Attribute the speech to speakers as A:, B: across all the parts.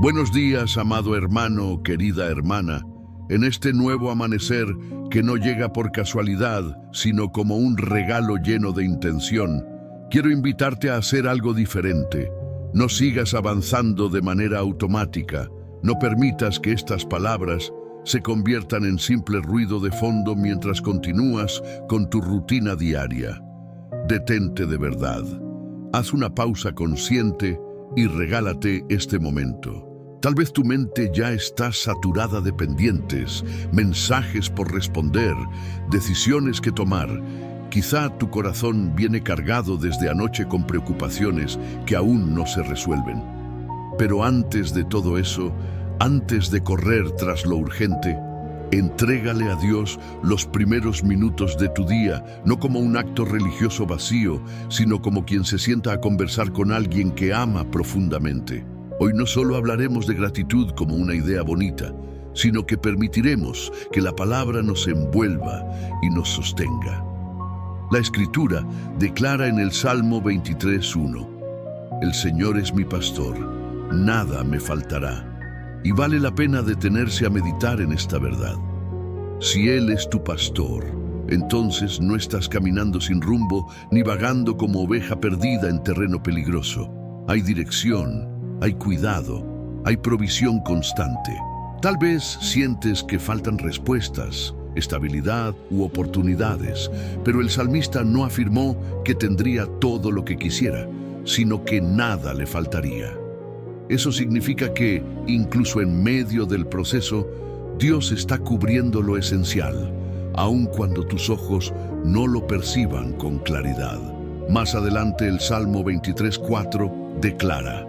A: Buenos días, amado hermano, querida hermana, en este nuevo amanecer que no llega por casualidad, sino como un regalo lleno de intención. Quiero invitarte a hacer algo diferente. No sigas avanzando de manera automática. No permitas que estas palabras se conviertan en simple ruido de fondo mientras continúas con tu rutina diaria. Detente de verdad. Haz una pausa consciente y regálate este momento. Tal vez tu mente ya está saturada de pendientes, mensajes por responder, decisiones que tomar. Quizá tu corazón viene cargado desde anoche con preocupaciones que aún no se resuelven. Pero antes de todo eso, antes de correr tras lo urgente, entrégale a Dios los primeros minutos de tu día, no como un acto religioso vacío, sino como quien se sienta a conversar con alguien que ama profundamente. Hoy no solo hablaremos de gratitud como una idea bonita, sino que permitiremos que la palabra nos envuelva y nos sostenga. La Escritura declara en el Salmo 23:1: El Señor es mi pastor, nada me faltará. Y vale la pena detenerse a meditar en esta verdad. Si Él es tu pastor, entonces no estás caminando sin rumbo ni vagando como oveja perdida en terreno peligroso. Hay dirección, hay cuidado, hay provisión constante. Tal vez sientes que faltan respuestas, estabilidad u oportunidades, pero el salmista no afirmó que tendría todo lo que quisiera, sino que nada le faltaría. Eso significa que, incluso en medio del proceso, Dios está cubriendo lo esencial, aun cuando tus ojos no lo perciban con claridad. Más adelante el Salmo 23:4 declara: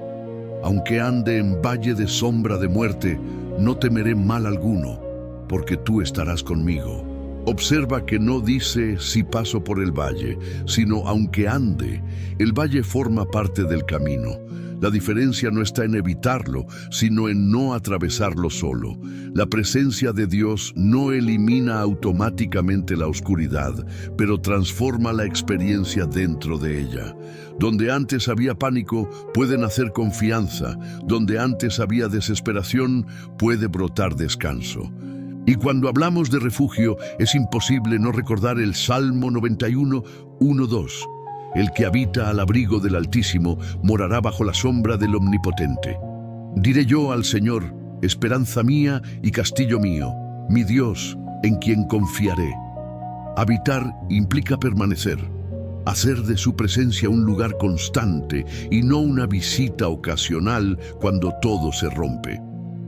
A: Aunque ande en valle de sombra de muerte, no temeré mal alguno, porque tú estarás conmigo. Observa que no dice si paso por el valle, sino aunque ande. El valle forma parte del camino. La diferencia no está en evitarlo, sino en no atravesarlo solo. La presencia de Dios no elimina automáticamente la oscuridad, pero transforma la experiencia dentro de ella. Donde antes había pánico, puede nacer confianza. Donde antes había desesperación, puede brotar descanso. Y cuando hablamos de refugio, es imposible no recordar el Salmo 91:1-2. El que habita al abrigo del Altísimo morará bajo la sombra del Omnipotente. Diré yo al Señor: esperanza mía y castillo mío, mi Dios, en quien confiaré. Habitar implica permanecer, hacer de su presencia un lugar constante y no una visita ocasional cuando todo se rompe.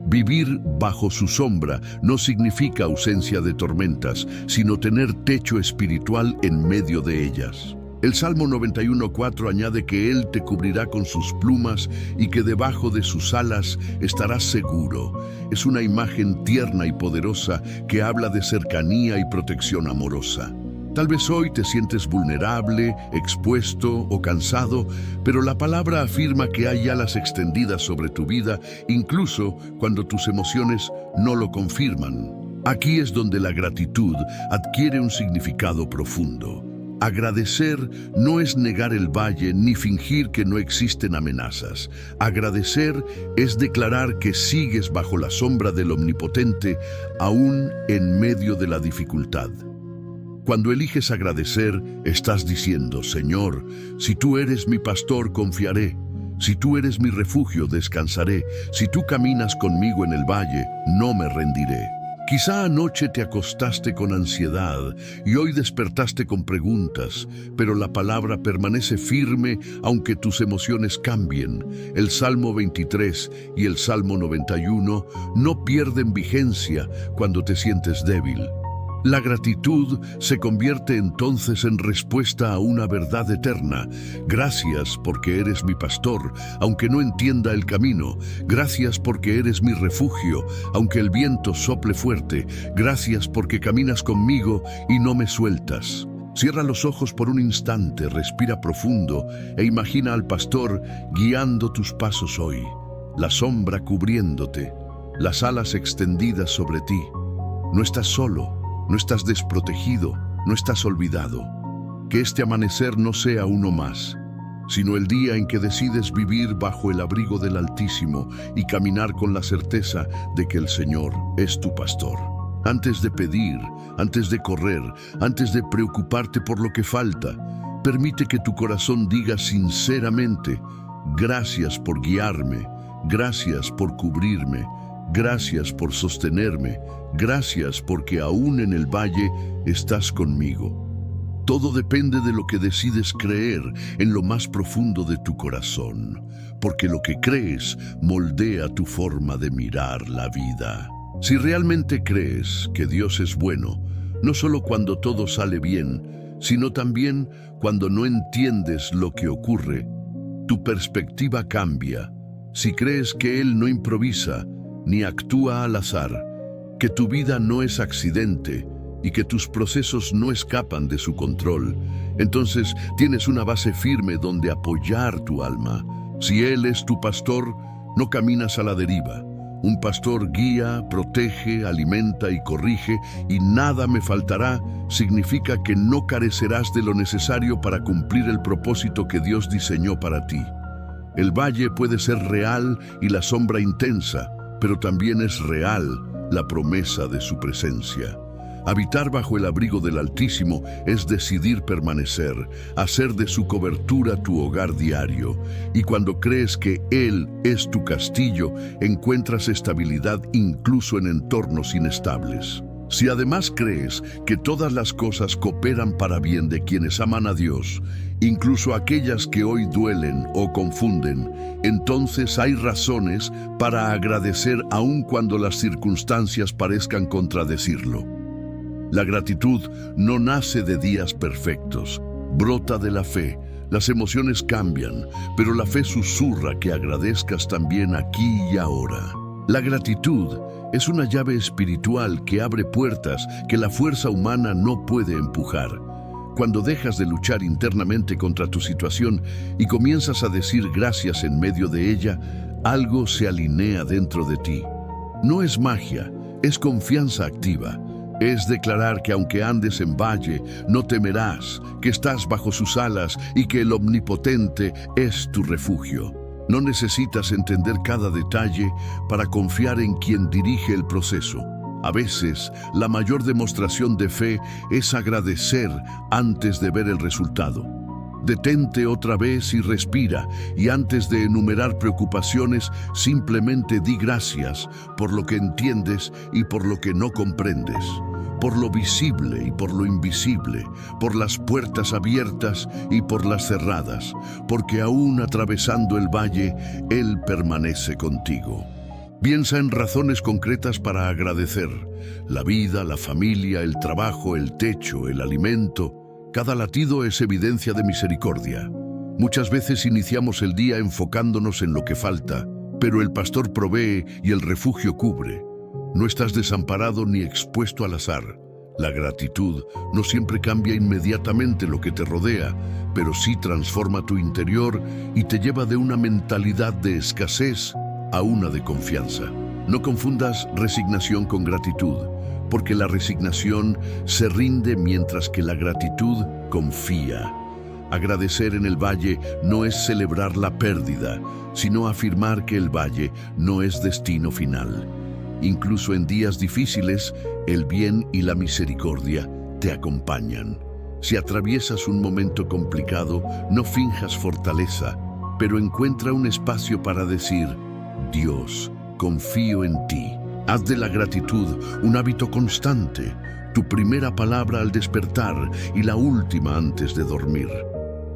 A: Vivir bajo su sombra no significa ausencia de tormentas, sino tener techo espiritual en medio de ellas. El Salmo 91:4 añade que Él te cubrirá con sus plumas y que debajo de sus alas estarás seguro. Es una imagen tierna y poderosa que habla de cercanía y protección amorosa. Tal vez hoy te sientes vulnerable, expuesto o cansado, pero la palabra afirma que hay alas extendidas sobre tu vida, incluso cuando tus emociones no lo confirman. Aquí es donde la gratitud adquiere un significado profundo. Agradecer no es negar el valle ni fingir que no existen amenazas. Agradecer es declarar que sigues bajo la sombra del Omnipotente, aún en medio de la dificultad. Cuando eliges agradecer, estás diciendo: Señor, si tú eres mi pastor, confiaré. Si tú eres mi refugio, descansaré. Si tú caminas conmigo en el valle, no me rendiré. Quizá anoche te acostaste con ansiedad y hoy despertaste con preguntas, pero la palabra permanece firme aunque tus emociones cambien. El Salmo 23 y el Salmo 91 no pierden vigencia cuando te sientes débil. La gratitud se convierte entonces en respuesta a una verdad eterna. Gracias porque eres mi pastor, aunque no entienda el camino. Gracias porque eres mi refugio, aunque el viento sople fuerte. Gracias porque caminas conmigo y no me sueltas. Cierra los ojos por un instante, respira profundo e imagina al pastor guiando tus pasos hoy. La sombra cubriéndote, las alas extendidas sobre ti. No estás solo. No estás desprotegido, no estás olvidado. Que este amanecer no sea uno más. sino el día en que decides vivir bajo el abrigo del Altísimo y caminar con la certeza de que el Señor es tu pastor. Antes de pedir, antes de correr, antes de preocuparte por lo que falta, permite que tu corazón diga sinceramente: gracias por guiarme, gracias por cubrirme, gracias por sostenerme, gracias porque aún en el valle estás conmigo. Todo depende de lo que decides creer en lo más profundo de tu corazón, porque lo que crees moldea tu forma de mirar la vida. Si realmente crees que Dios es bueno, no solo cuando todo sale bien, sino también cuando no entiendes lo que ocurre, tu perspectiva cambia. Si crees que Él no improvisa ni actúa al azar, que tu vida no es accidente y que tus procesos no escapan de su control, entonces tienes una base firme donde apoyar tu alma. Si Él es tu pastor, no caminas a la deriva. Un pastor guía, protege, alimenta y corrige, y nada me faltará significa que no carecerás de lo necesario para cumplir el propósito que Dios diseñó para ti. El valle puede ser real y la sombra intensa, pero también es real la promesa de su presencia. Habitar bajo el abrigo del Altísimo es decidir permanecer, hacer de su cobertura tu hogar diario. Y cuando crees que Él es tu castillo, encuentras estabilidad incluso en entornos inestables. Si además crees que todas las cosas cooperan para bien de quienes aman a Dios, incluso aquellas que hoy duelen o confunden, entonces hay razones para agradecer aun cuando las circunstancias parezcan contradecirlo. La gratitud no nace de días perfectos, brota de la fe. Las emociones cambian, pero la fe susurra que agradezcas también aquí y ahora. La gratitud es una llave espiritual que abre puertas que la fuerza humana no puede empujar. Cuando dejas de luchar internamente contra tu situación y comienzas a decir gracias en medio de ella, algo se alinea dentro de ti. No es magia, es confianza activa. Es declarar que aunque andes en valle, no temerás, que estás bajo sus alas y que el Omnipotente es tu refugio. No necesitas entender cada detalle para confiar en quien dirige el proceso. A veces, la mayor demostración de fe es agradecer antes de ver el resultado. Detente otra vez y respira, y antes de enumerar preocupaciones, simplemente di gracias por lo que entiendes y por lo que no comprendes, por lo visible y por lo invisible, por las puertas abiertas y por las cerradas, porque aún atravesando el valle, Él permanece contigo. Piensa en razones concretas para agradecer: la vida, la familia, el trabajo, el techo, el alimento. Cada latido es evidencia de misericordia. Muchas veces iniciamos el día enfocándonos en lo que falta, pero el pastor provee y el refugio cubre. No estás desamparado ni expuesto al azar. La gratitud no siempre cambia inmediatamente lo que te rodea, pero sí transforma tu interior y te lleva de una mentalidad de escasez a una de confianza. No confundas resignación con gratitud, porque la resignación se rinde mientras que la gratitud confía. Agradecer en el valle no es celebrar la pérdida, sino afirmar que el valle no es destino final. Incluso en días difíciles, el bien y la misericordia te acompañan. Si atraviesas un momento complicado, no finjas fortaleza, pero encuentra un espacio para decir: Dios, confío en ti. Haz de la gratitud un hábito constante, tu primera palabra al despertar y la última antes de dormir.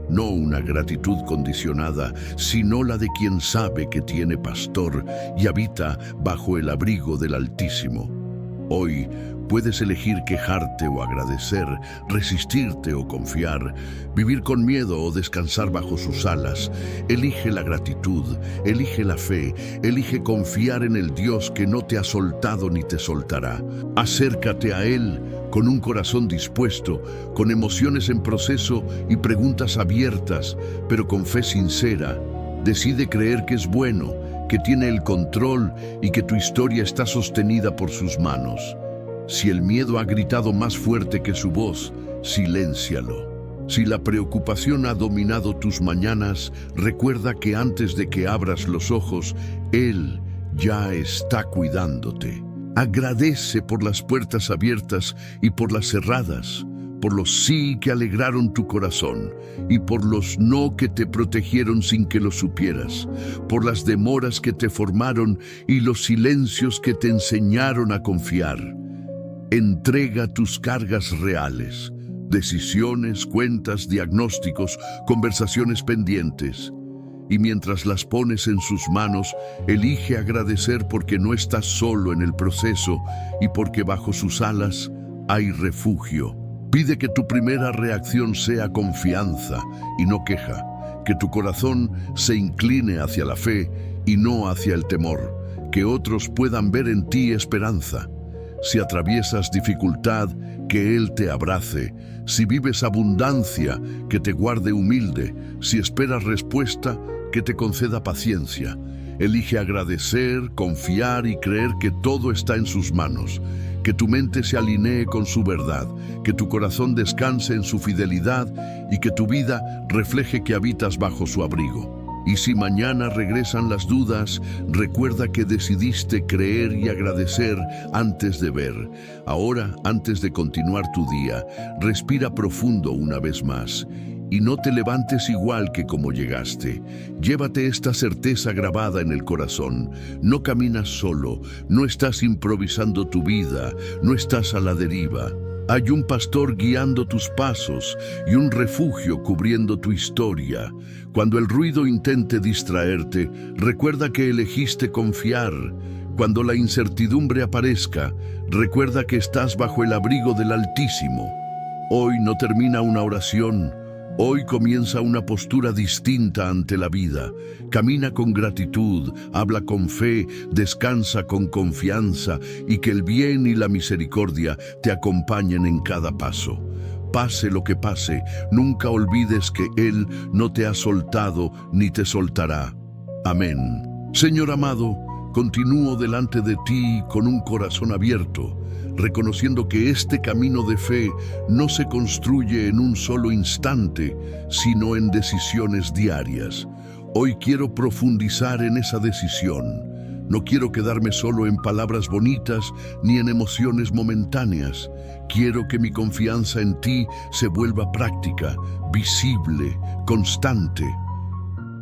A: No una gratitud condicionada, sino la de quien sabe que tiene pastor y habita bajo el abrigo del Altísimo. Hoy puedes elegir quejarte o agradecer, resistirte o confiar, vivir con miedo o descansar bajo sus alas. Elige la gratitud, elige la fe, elige confiar en el Dios que no te ha soltado ni te soltará. Acércate a Él con un corazón dispuesto, con emociones en proceso y preguntas abiertas, pero con fe sincera. Decide creer que es bueno, que tiene el control y que tu historia está sostenida por sus manos. Si el miedo ha gritado más fuerte que su voz, siléncialo. Si la preocupación ha dominado tus mañanas, recuerda que antes de que abras los ojos, Él ya está cuidándote. Agradece por las puertas abiertas y por las cerradas, por los sí que alegraron tu corazón y por los no que te protegieron sin que lo supieras, por las demoras que te formaron y los silencios que te enseñaron a confiar. Entrega tus cargas reales, decisiones, cuentas, diagnósticos, conversaciones pendientes. Y mientras las pones en sus manos, elige agradecer porque no estás solo en el proceso y porque bajo sus alas hay refugio. Pide que tu primera reacción sea confianza y no queja, que tu corazón se incline hacia la fe y no hacia el temor, que otros puedan ver en ti esperanza. Si atraviesas dificultad, que Él te abrace. Si vives abundancia, que te guarde humilde. Si esperas respuesta, que te conceda paciencia. Elige agradecer, confiar y creer que todo está en sus manos. Que tu mente se alinee con su verdad, que tu corazón descanse en su fidelidad y que tu vida refleje que habitas bajo su abrigo. Y si mañana regresan las dudas, recuerda que decidiste creer y agradecer antes de ver. Ahora, antes de continuar tu día, respira profundo una vez más. Y no te levantes igual que como llegaste. Llévate esta certeza grabada en el corazón. No caminas solo, no estás improvisando tu vida, no estás a la deriva. Hay un pastor guiando tus pasos y un refugio cubriendo tu historia. Cuando el ruido intente distraerte, recuerda que elegiste confiar. Cuando la incertidumbre aparezca, recuerda que estás bajo el abrigo del Altísimo. Hoy no termina una oración. Hoy comienza una postura distinta ante la vida. Camina con gratitud, habla con fe, descansa con confianza y que el bien y la misericordia te acompañen en cada paso. Pase lo que pase, nunca olvides que Él no te ha soltado ni te soltará. Amén. Señor amado, continúo delante de ti con un corazón abierto, reconociendo que este camino de fe no se construye en un solo instante, sino en decisiones diarias. Hoy quiero profundizar en esa decisión. No quiero quedarme solo en palabras bonitas ni en emociones momentáneas. Quiero que mi confianza en ti se vuelva práctica, visible, constante.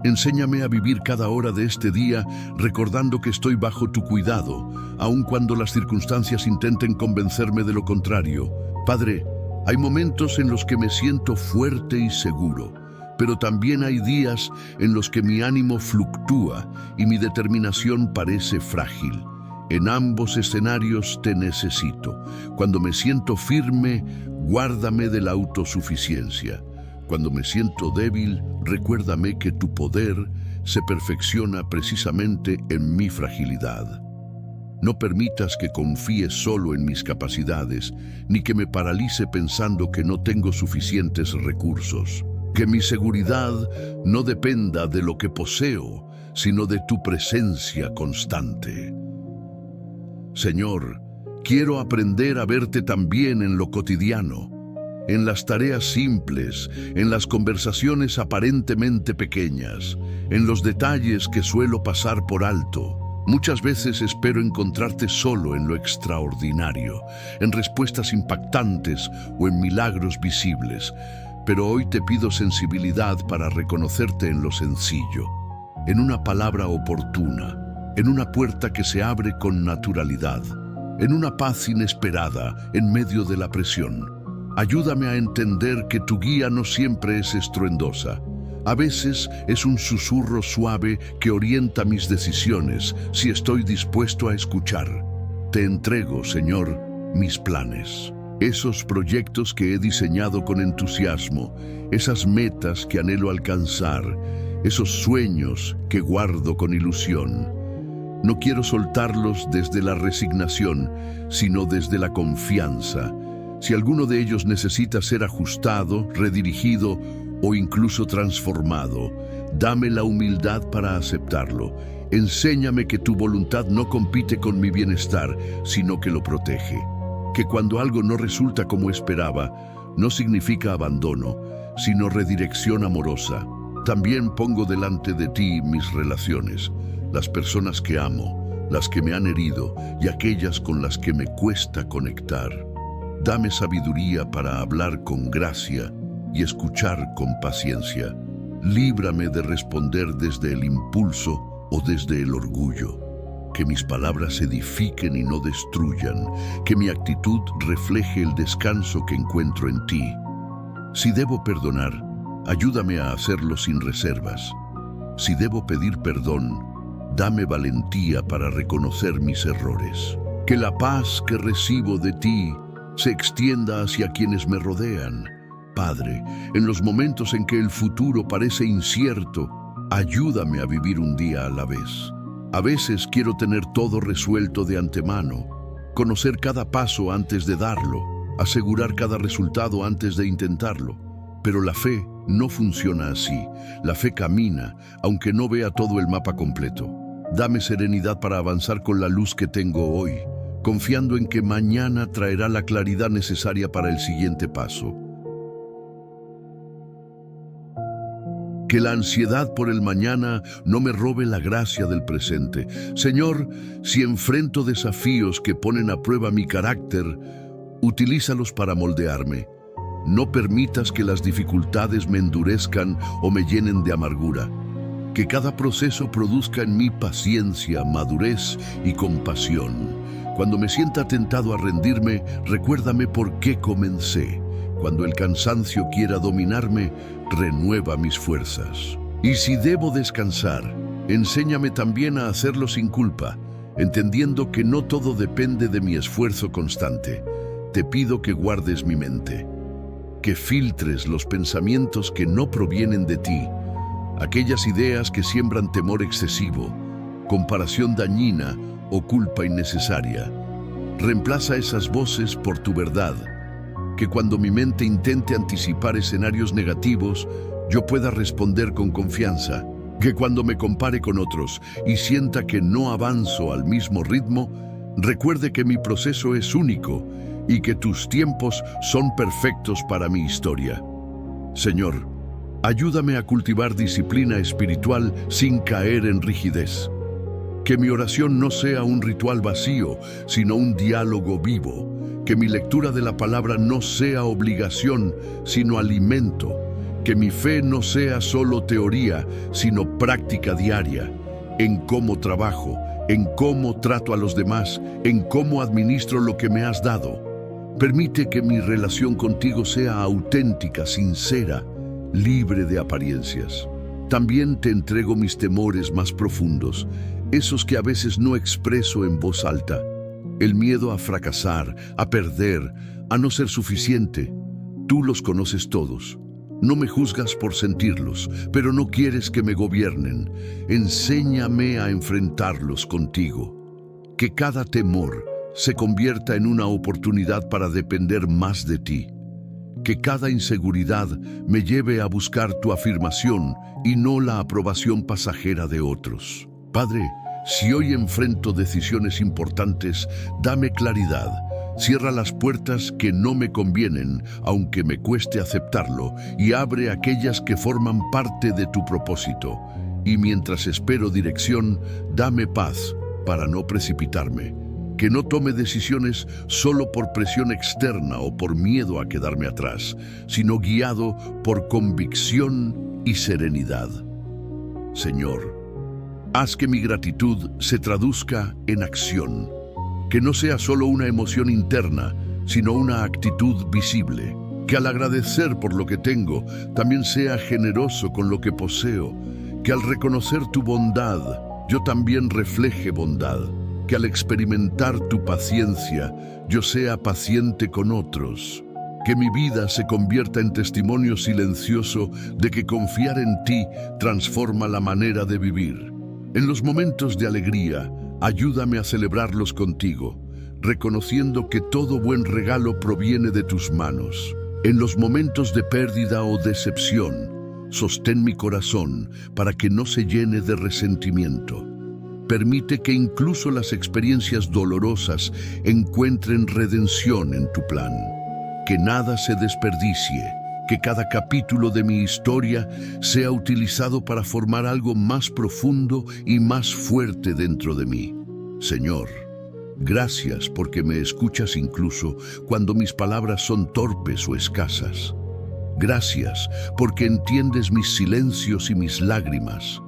A: Enséñame a vivir cada hora de este día recordando que estoy bajo tu cuidado, aun cuando las circunstancias intenten convencerme de lo contrario. Padre, hay momentos en los que me siento fuerte y seguro, pero también hay días en los que mi ánimo fluctúa y mi determinación parece frágil. En ambos escenarios te necesito. Cuando me siento firme, guárdame de la autosuficiencia. Cuando me siento débil, recuérdame que tu poder se perfecciona precisamente en mi fragilidad. No permitas que confíe solo en mis capacidades, ni que me paralice pensando que no tengo suficientes recursos. Que mi seguridad no dependa de lo que poseo, sino de tu presencia constante. Señor, quiero aprender a verte también en lo cotidiano, en las tareas simples, en las conversaciones aparentemente pequeñas, en los detalles que suelo pasar por alto. Muchas veces espero encontrarte solo en lo extraordinario, en respuestas impactantes o en milagros visibles, pero hoy te pido sensibilidad para reconocerte en lo sencillo, en una palabra oportuna, en una puerta que se abre con naturalidad, en una paz inesperada en medio de la presión. Ayúdame a entender que tu guía no siempre es estruendosa. A veces es un susurro suave que orienta mis decisiones si estoy dispuesto a escuchar. Te entrego, Señor, mis planes. Esos proyectos que he diseñado con entusiasmo, esas metas que anhelo alcanzar, esos sueños que guardo con ilusión. No quiero soltarlos desde la resignación, sino desde la confianza. Si alguno de ellos necesita ser ajustado, redirigido o incluso transformado, dame la humildad para aceptarlo. Enséñame que tu voluntad no compite con mi bienestar, sino que lo protege. Que cuando algo no resulta como esperaba, no significa abandono, sino redirección amorosa. También pongo delante de ti mis relaciones, las personas que amo, las que me han herido y aquellas con las que me cuesta conectar. Dame sabiduría para hablar con gracia y escuchar con paciencia. Líbrame de responder desde el impulso o desde el orgullo. Que mis palabras edifiquen y no destruyan, que mi actitud refleje el descanso que encuentro en ti. Si debo perdonar, ayúdame a hacerlo sin reservas. Si debo pedir perdón, dame valentía para reconocer mis errores. Que la paz que recibo de ti se extienda hacia quienes me rodean. Padre, en los momentos en que el futuro parece incierto, ayúdame a vivir un día a la vez. A veces quiero tener todo resuelto de antemano, conocer cada paso antes de darlo, asegurar cada resultado antes de intentarlo. Pero la fe no funciona así. La fe camina, aunque no vea todo el mapa completo. Dame serenidad para avanzar con la luz que tengo hoy, confiando en que mañana traerá la claridad necesaria para el siguiente paso. Que la ansiedad por el mañana no me robe la gracia del presente. Señor, si enfrento desafíos que ponen a prueba mi carácter, utilízalos para moldearme. No permitas que las dificultades me endurezcan o me llenen de amargura. Que cada proceso produzca en mí paciencia, madurez y compasión. Cuando me sienta tentado a rendirme, recuérdame por qué comencé. Cuando el cansancio quiera dominarme, renueva mis fuerzas. Y si debo descansar, enséñame también a hacerlo sin culpa, entendiendo que no todo depende de mi esfuerzo constante. Te pido que guardes mi mente, que filtres los pensamientos que no provienen de ti, aquellas ideas que siembran temor excesivo, comparación dañina o culpa innecesaria. Reemplaza esas voces por tu verdad. Que cuando mi mente intente anticipar escenarios negativos, yo pueda responder con confianza. Que cuando me compare con otros y sienta que no avanzo al mismo ritmo, recuerde que mi proceso es único y que tus tiempos son perfectos para mi historia. Señor, ayúdame a cultivar disciplina espiritual sin caer en rigidez. Que mi oración no sea un ritual vacío, sino un diálogo vivo. Que mi lectura de la palabra no sea obligación, sino alimento. Que mi fe no sea solo teoría, sino práctica diaria. En cómo trabajo, en cómo trato a los demás, en cómo administro lo que me has dado. Permite que mi relación contigo sea auténtica, sincera, libre de apariencias. También te entrego mis temores más profundos, esos que a veces no expreso en voz alta. El miedo a fracasar, a perder, a no ser suficiente. Tú los conoces todos. No me juzgas por sentirlos, pero no quieres que me gobiernen. Enséñame a enfrentarlos contigo. Que cada temor se convierta en una oportunidad para depender más de ti. Que cada inseguridad me lleve a buscar tu afirmación y no la aprobación pasajera de otros. Padre, si hoy enfrento decisiones importantes, dame claridad. Cierra las puertas que no me convienen, aunque me cueste aceptarlo, y abre aquellas que forman parte de tu propósito. Y mientras espero dirección, dame paz para no precipitarme. Que no tome decisiones solo por presión externa o por miedo a quedarme atrás, sino guiado por convicción y serenidad. Señor, haz que mi gratitud se traduzca en acción, que no sea solo una emoción interna, sino una actitud visible, que al agradecer por lo que tengo, también sea generoso con lo que poseo, que al reconocer tu bondad, yo también refleje bondad, que al experimentar tu paciencia, yo sea paciente con otros, que mi vida se convierta en testimonio silencioso de que confiar en ti transforma la manera de vivir. En los momentos de alegría, ayúdame a celebrarlos contigo, reconociendo que todo buen regalo proviene de tus manos. En los momentos de pérdida o decepción, sostén mi corazón para que no se llene de resentimiento. Permite que incluso las experiencias dolorosas encuentren redención en tu plan. Que nada se desperdicie, que cada capítulo de mi historia sea utilizado para formar algo más profundo y más fuerte dentro de mí. Señor, gracias porque me escuchas incluso cuando mis palabras son torpes o escasas. Gracias porque entiendes mis silencios y mis lágrimas.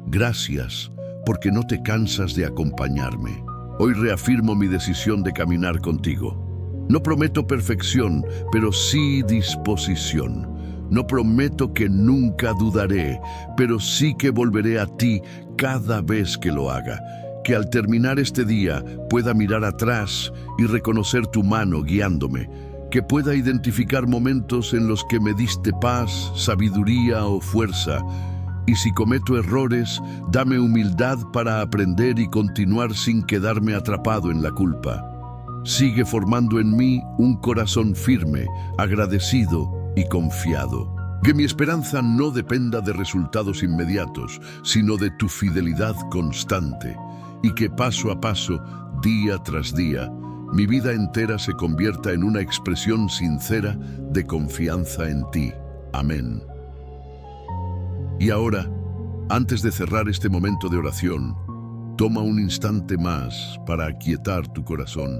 A: Gracias porque no te cansas de acompañarme. Hoy reafirmo mi decisión de caminar contigo. No prometo perfección, pero sí disposición. No prometo que nunca dudaré, pero sí que volveré a ti cada vez que lo haga. Que al terminar este día pueda mirar atrás y reconocer tu mano guiándome. Que pueda identificar momentos en los que me diste paz, sabiduría o fuerza. Y si cometo errores, dame humildad para aprender y continuar sin quedarme atrapado en la culpa. Sigue formando en mí un corazón firme, agradecido y confiado. Que mi esperanza no dependa de resultados inmediatos, sino de tu fidelidad constante. Y que paso a paso, día tras día, mi vida entera se convierta en una expresión sincera de confianza en ti. Amén. Y ahora, antes de cerrar este momento de oración, toma un instante más para aquietar tu corazón.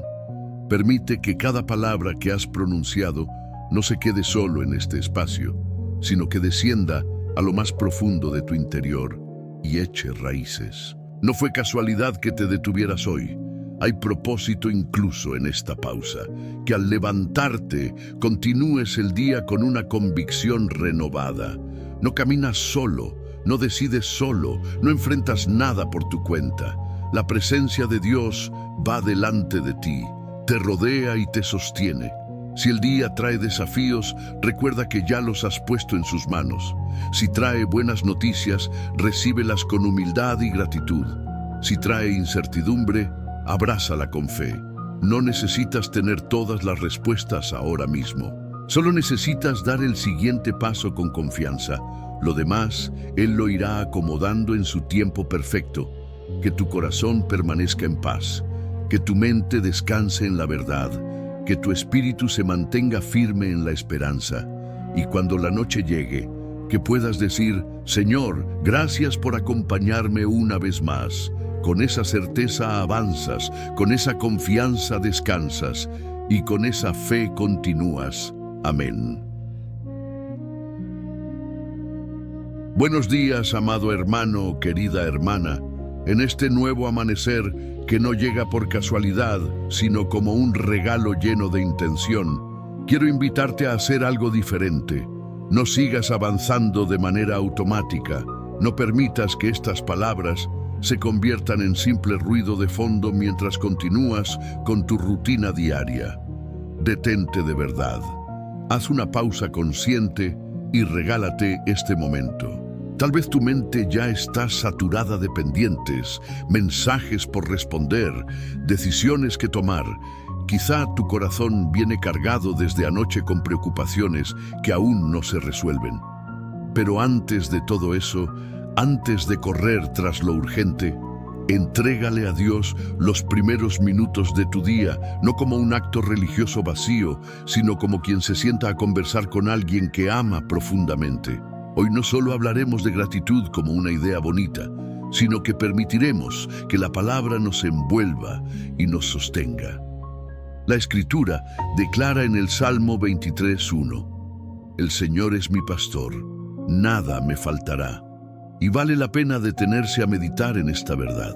A: Permite que cada palabra que has pronunciado no se quede solo en este espacio, sino que descienda a lo más profundo de tu interior y eche raíces. No fue casualidad que te detuvieras hoy. Hay propósito incluso en esta pausa, que al levantarte continúes el día con una convicción renovada. No caminas solo, no decides solo, no enfrentas nada por tu cuenta. La presencia de Dios va delante de ti, te rodea y te sostiene. Si el día trae desafíos, recuerda que ya los has puesto en sus manos. Si trae buenas noticias, recíbelas con humildad y gratitud. Si trae incertidumbre, abrázala con fe. No necesitas tener todas las respuestas ahora mismo. Solo necesitas dar el siguiente paso con confianza. Lo demás, Él lo irá acomodando en su tiempo perfecto. Que tu corazón permanezca en paz. Que tu mente descanse en la verdad, que tu espíritu se mantenga firme en la esperanza, y cuando la noche llegue, que puedas decir, Señor, gracias por acompañarme una vez más. Con esa certeza avanzas, con esa confianza descansas, y con esa fe continúas. Amén. Buenos días, amado hermano, querida hermana. En este nuevo amanecer que no llega por casualidad, sino como un regalo lleno de intención, quiero invitarte a hacer algo diferente. No sigas avanzando de manera automática. No permitas que estas palabras se conviertan en simple ruido de fondo mientras continúas con tu rutina diaria. Detente de verdad. Haz una pausa consciente y regálate este momento. Tal vez tu mente ya está saturada de pendientes, mensajes por responder, decisiones que tomar. Quizá tu corazón viene cargado desde anoche con preocupaciones que aún no se resuelven. Pero antes de todo eso, antes de correr tras lo urgente, entrégale a Dios los primeros minutos de tu día, no como un acto religioso vacío, sino como quien se sienta a conversar con alguien que ama profundamente. Hoy no solo hablaremos de gratitud como una idea bonita, sino que permitiremos que la palabra nos envuelva y nos sostenga. La Escritura declara en el Salmo 23:1, El Señor es mi pastor, nada me faltará. Y vale la pena detenerse a meditar en esta verdad.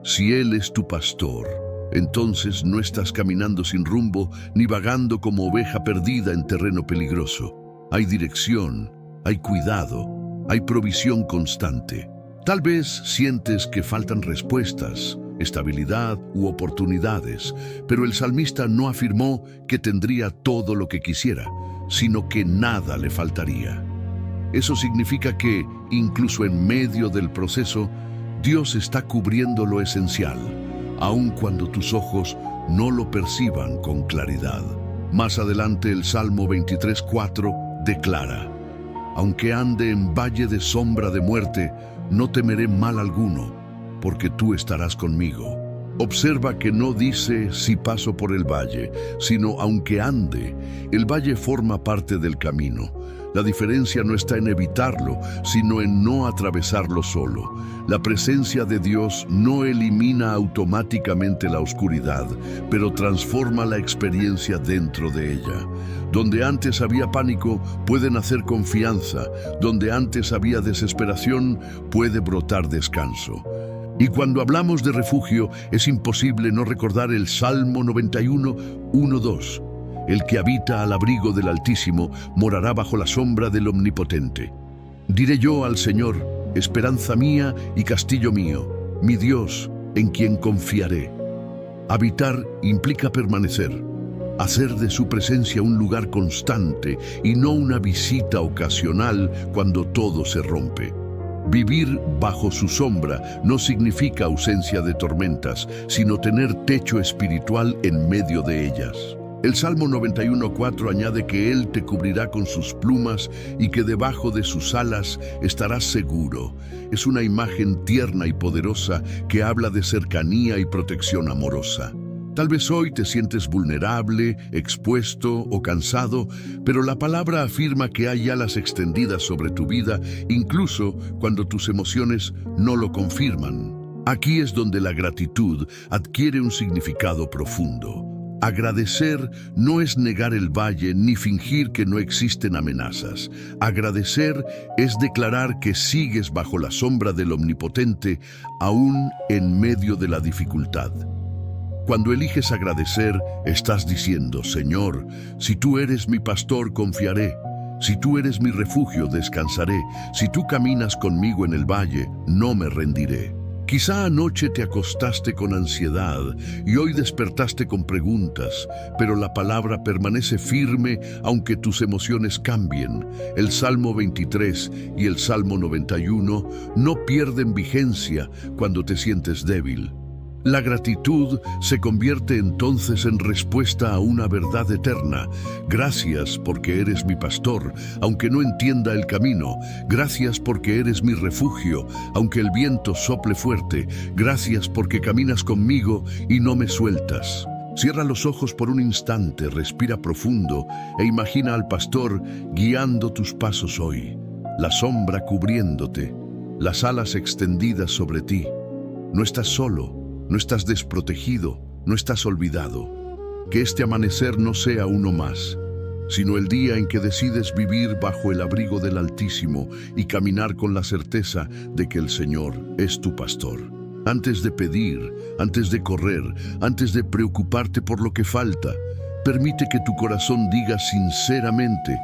A: Si Él es tu pastor, entonces no estás caminando sin rumbo ni vagando como oveja perdida en terreno peligroso. Hay dirección, hay cuidado, hay provisión constante. Tal vez sientes que faltan respuestas, estabilidad u oportunidades, pero el salmista no afirmó que tendría todo lo que quisiera, sino que nada le faltaría. Eso significa que, incluso en medio del proceso, Dios está cubriendo lo esencial, aun cuando tus ojos no lo perciban con claridad. Más adelante el Salmo 23:4 declara, Aunque ande en valle de sombra de muerte, no temeré mal alguno, porque tú estarás conmigo. Observa que no dice si paso por el valle, sino aunque ande. El valle forma parte del camino. La diferencia no está en evitarlo, sino en no atravesarlo solo. La presencia de Dios no elimina automáticamente la oscuridad, pero transforma la experiencia dentro de ella. Donde antes había pánico, puede nacer confianza. Donde antes había desesperación, puede brotar descanso. Y cuando hablamos de refugio, es imposible no recordar el Salmo 91, 1-2. El que habita al abrigo del Altísimo morará bajo la sombra del Omnipotente. Diré yo al Señor, esperanza mía y castillo mío, mi Dios, en quien confiaré. Habitar implica permanecer, hacer de su presencia un lugar constante y no una visita ocasional cuando todo se rompe. Vivir bajo su sombra no significa ausencia de tormentas, sino tener techo espiritual en medio de ellas. El Salmo 91:4 añade que Él te cubrirá con sus plumas y que debajo de sus alas estarás seguro. Es una imagen tierna y poderosa que habla de cercanía y protección amorosa. Tal vez hoy te sientes vulnerable, expuesto o cansado, pero la palabra afirma que hay alas extendidas sobre tu vida, incluso cuando tus emociones no lo confirman. Aquí es donde la gratitud adquiere un significado profundo. Agradecer no es negar el valle ni fingir que no existen amenazas. Agradecer es declarar que sigues bajo la sombra del Omnipotente, aún en medio de la dificultad. Cuando eliges agradecer, estás diciendo, Señor, si tú eres mi pastor, confiaré. Si tú eres mi refugio, descansaré. Si tú caminas conmigo en el valle, no me rendiré. Quizá anoche te acostaste con ansiedad y hoy despertaste con preguntas, pero la palabra permanece firme aunque tus emociones cambien. El Salmo 23 y el Salmo 91 no pierden vigencia cuando te sientes débil. La gratitud se convierte entonces en respuesta a una verdad eterna. Gracias porque eres mi pastor, aunque no entienda el camino. Gracias porque eres mi refugio, aunque el viento sople fuerte. Gracias porque caminas conmigo y no me sueltas. Cierra los ojos por un instante, respira profundo e imagina al pastor guiando tus pasos hoy. La sombra cubriéndote, las alas extendidas sobre ti. No estás solo. No estás desprotegido, no estás olvidado. Que este amanecer no sea uno más, sino el día en que decides vivir bajo el abrigo del Altísimo y caminar con la certeza de que el Señor es tu pastor. Antes de pedir, antes de correr, antes de preocuparte por lo que falta, permite que tu corazón diga sinceramente,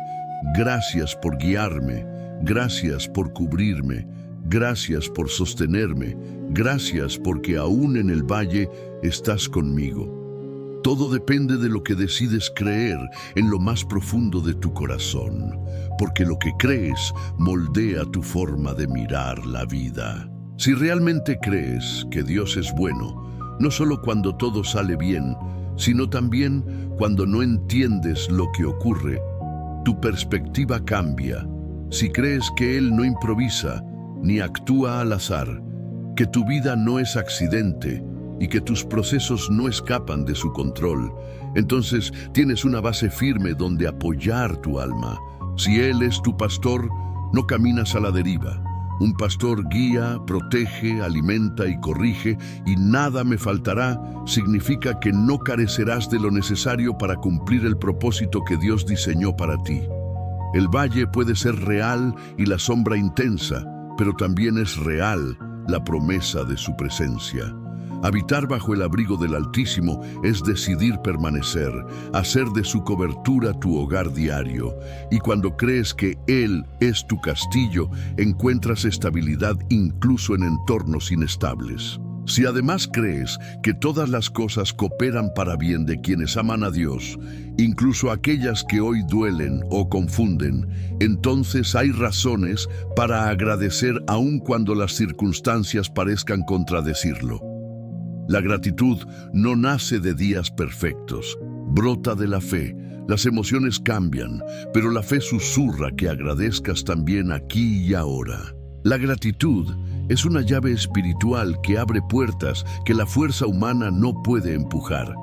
A: gracias por guiarme, gracias por cubrirme, gracias por sostenerme, gracias porque aún en el valle estás conmigo. Todo depende de lo que decides creer en lo más profundo de tu corazón, porque lo que crees moldea tu forma de mirar la vida. Si realmente crees que Dios es bueno, no solo cuando todo sale bien, sino también cuando no entiendes lo que ocurre, tu perspectiva cambia. Si crees que Él no improvisa, ni actúa al azar, que tu vida no es accidente y que tus procesos no escapan de su control, entonces tienes una base firme donde apoyar tu alma. Si Él es tu pastor, no caminas a la deriva. Un pastor guía, protege, alimenta y corrige, y nada me faltará, significa que no carecerás de lo necesario para cumplir el propósito que Dios diseñó para ti. El valle puede ser real y la sombra intensa, pero también es real la promesa de su presencia. Habitar bajo el abrigo del Altísimo es decidir permanecer, hacer de su cobertura tu hogar diario. Y cuando crees que Él es tu castillo, encuentras estabilidad incluso en entornos inestables. Si además crees que todas las cosas cooperan para bien de quienes aman a Dios, incluso aquellas que hoy duelen o confunden, entonces hay razones para agradecer aun cuando las circunstancias parezcan contradecirlo. La gratitud no nace de días perfectos, brota de la fe. Las emociones cambian, pero la fe susurra que agradezcas también aquí y ahora. La gratitud Es una llave espiritual que abre puertas que la fuerza humana no puede empujar.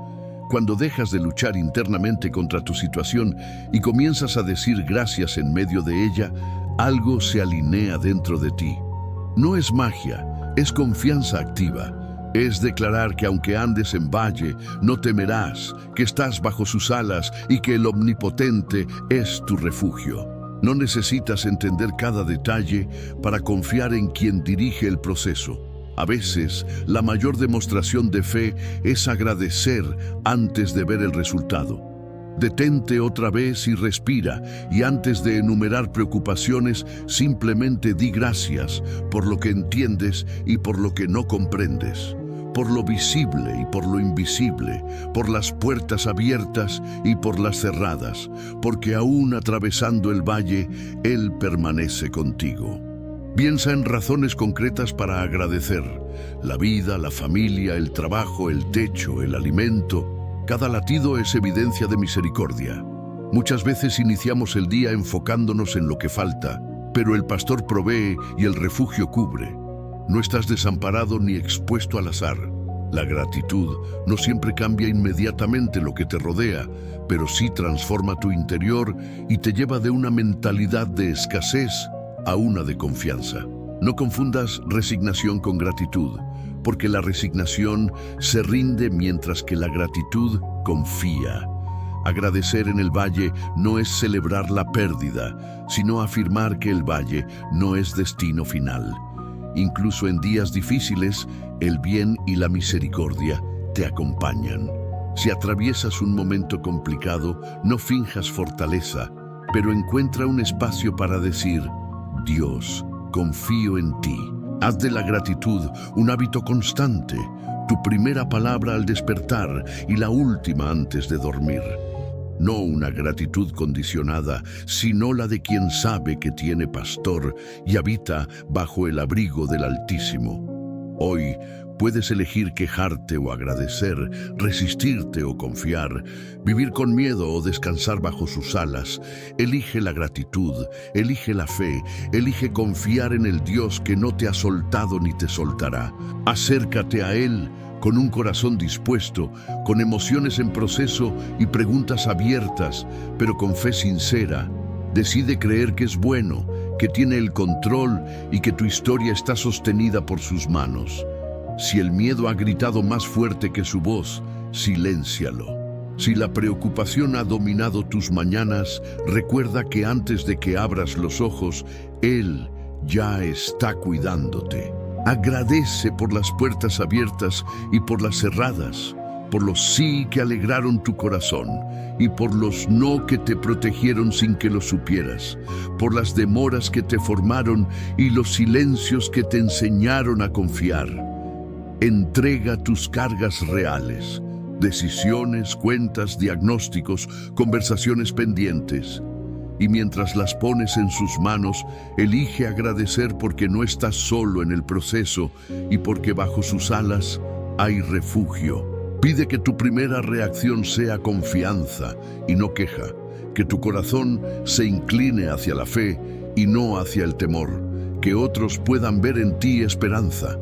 A: Cuando dejas de luchar internamente contra tu situación y comienzas a decir gracias en medio de ella, algo se alinea dentro de ti. No es magia, es confianza activa. Es declarar que aunque andes en valle, no temerás, que estás bajo sus alas y que el Omnipotente es tu refugio. No necesitas entender cada detalle para confiar en quien dirige el proceso. A veces, la mayor demostración de fe es agradecer antes de ver el resultado. Detente otra vez y respira, y antes de enumerar preocupaciones, simplemente di gracias por lo que entiendes y por lo que no comprendes, por lo visible y por lo invisible, por las puertas abiertas y por las cerradas, porque aún atravesando el valle, Él permanece contigo. Piensa en razones concretas para agradecer: la vida, la familia, el trabajo, el techo, el alimento. Cada latido es evidencia de misericordia. Muchas veces iniciamos el día enfocándonos en lo que falta, pero el pastor provee y el refugio cubre. No estás desamparado ni expuesto al azar. La gratitud no siempre cambia inmediatamente lo que te rodea, pero sí transforma tu interior y te lleva de una mentalidad de escasez a una de confianza. No confundas resignación con gratitud, porque la resignación se rinde mientras que la gratitud confía. Agradecer en el valle no es celebrar la pérdida, sino afirmar que el valle no es destino final. Incluso en días difíciles, el bien y la misericordia te acompañan. Si atraviesas un momento complicado, no finjas fortaleza, pero encuentra un espacio para decir: Dios, confío en ti. Haz de la gratitud un hábito constante, tu primera palabra al despertar y la última antes de dormir. No una gratitud condicionada, sino la de quien sabe que tiene pastor y habita bajo el abrigo del Altísimo. Hoy puedes elegir quejarte o agradecer, resistirte o confiar, vivir con miedo o descansar bajo sus alas. Elige la gratitud, elige la fe, elige confiar en el Dios que no te ha soltado ni te soltará. Acércate a Él con un corazón dispuesto, con emociones en proceso y preguntas abiertas, pero con fe sincera. Decide creer que es bueno, que tiene el control y que tu historia está sostenida por sus manos. Si el miedo ha gritado más fuerte que su voz, siléncialo. Si la preocupación ha dominado tus mañanas, recuerda que antes de que abras los ojos, Él ya está cuidándote. Agradece por las puertas abiertas y por las cerradas, por los sí que alegraron tu corazón y por los no que te protegieron sin que lo supieras, por las demoras que te formaron y los silencios que te enseñaron a confiar. Entrega tus cargas reales, decisiones, cuentas, diagnósticos, conversaciones pendientes. Y mientras las pones en sus manos, elige agradecer porque no estás solo en el proceso y porque bajo sus alas hay refugio. Pide que tu primera reacción sea confianza y no queja, que tu corazón se incline hacia la fe y no hacia el temor, que otros puedan ver en ti esperanza.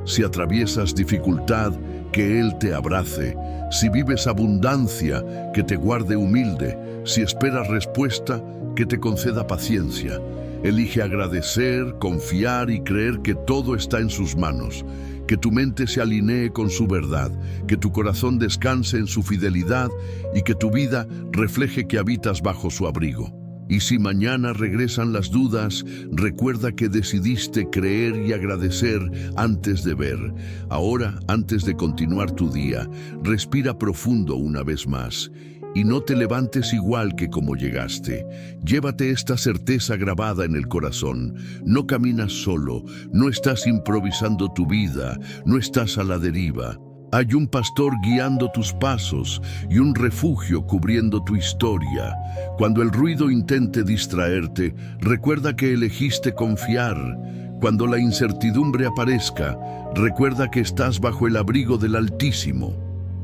A: Si atraviesas dificultad, que Él te abrace. Si vives abundancia, que te guarde humilde. Si esperas respuesta, que te conceda paciencia. Elige agradecer, confiar y creer que todo está en sus manos. Que tu mente se alinee con su verdad, que tu corazón descanse en su fidelidad y que tu vida refleje que habitas bajo su abrigo. Y si mañana regresan las dudas, recuerda que decidiste creer y agradecer antes de ver. Ahora, antes de continuar tu día, respira profundo una vez más. Y no te levantes igual que como llegaste. Llévate esta certeza grabada en el corazón. No caminas solo, no estás improvisando tu vida, no estás a la deriva. Hay un pastor guiando tus pasos y un refugio cubriendo tu historia. Cuando el ruido intente distraerte, recuerda que elegiste confiar. Cuando la incertidumbre aparezca, recuerda que estás bajo el abrigo del Altísimo.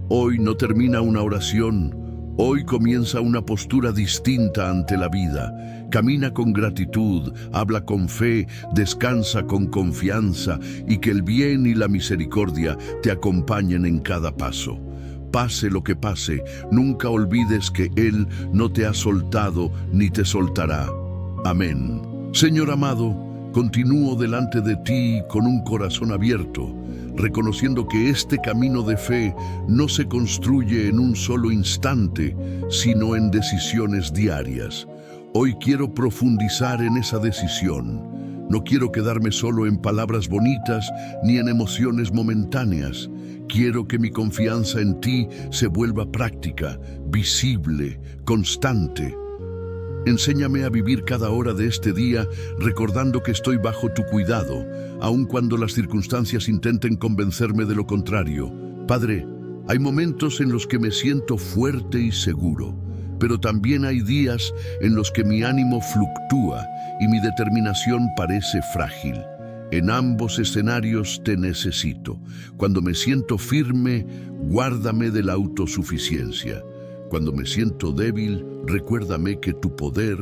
A: Hoy no termina una oración, Hoy comienza una postura distinta ante la vida. Camina con gratitud, habla con fe, descansa con confianza y que el bien y la misericordia te acompañen en cada paso. Pase lo que pase, nunca olvides que Él no te ha soltado ni te soltará. Amén. Señor amado, continúo delante de ti con un corazón abierto, reconociendo que este camino de fe no se construye en un solo instante, sino en decisiones diarias. Hoy quiero profundizar en esa decisión. No quiero quedarme solo en palabras bonitas ni en emociones momentáneas. Quiero que mi confianza en ti se vuelva práctica, visible, constante. Enséñame a vivir cada hora de este día recordando que estoy bajo tu cuidado, aun cuando las circunstancias intenten convencerme de lo contrario. Padre, hay momentos en los que me siento fuerte y seguro, pero también hay días en los que mi ánimo fluctúa y mi determinación parece frágil. En ambos escenarios te necesito. Cuando me siento firme, guárdame de la autosuficiencia. Cuando me siento débil, recuérdame que tu poder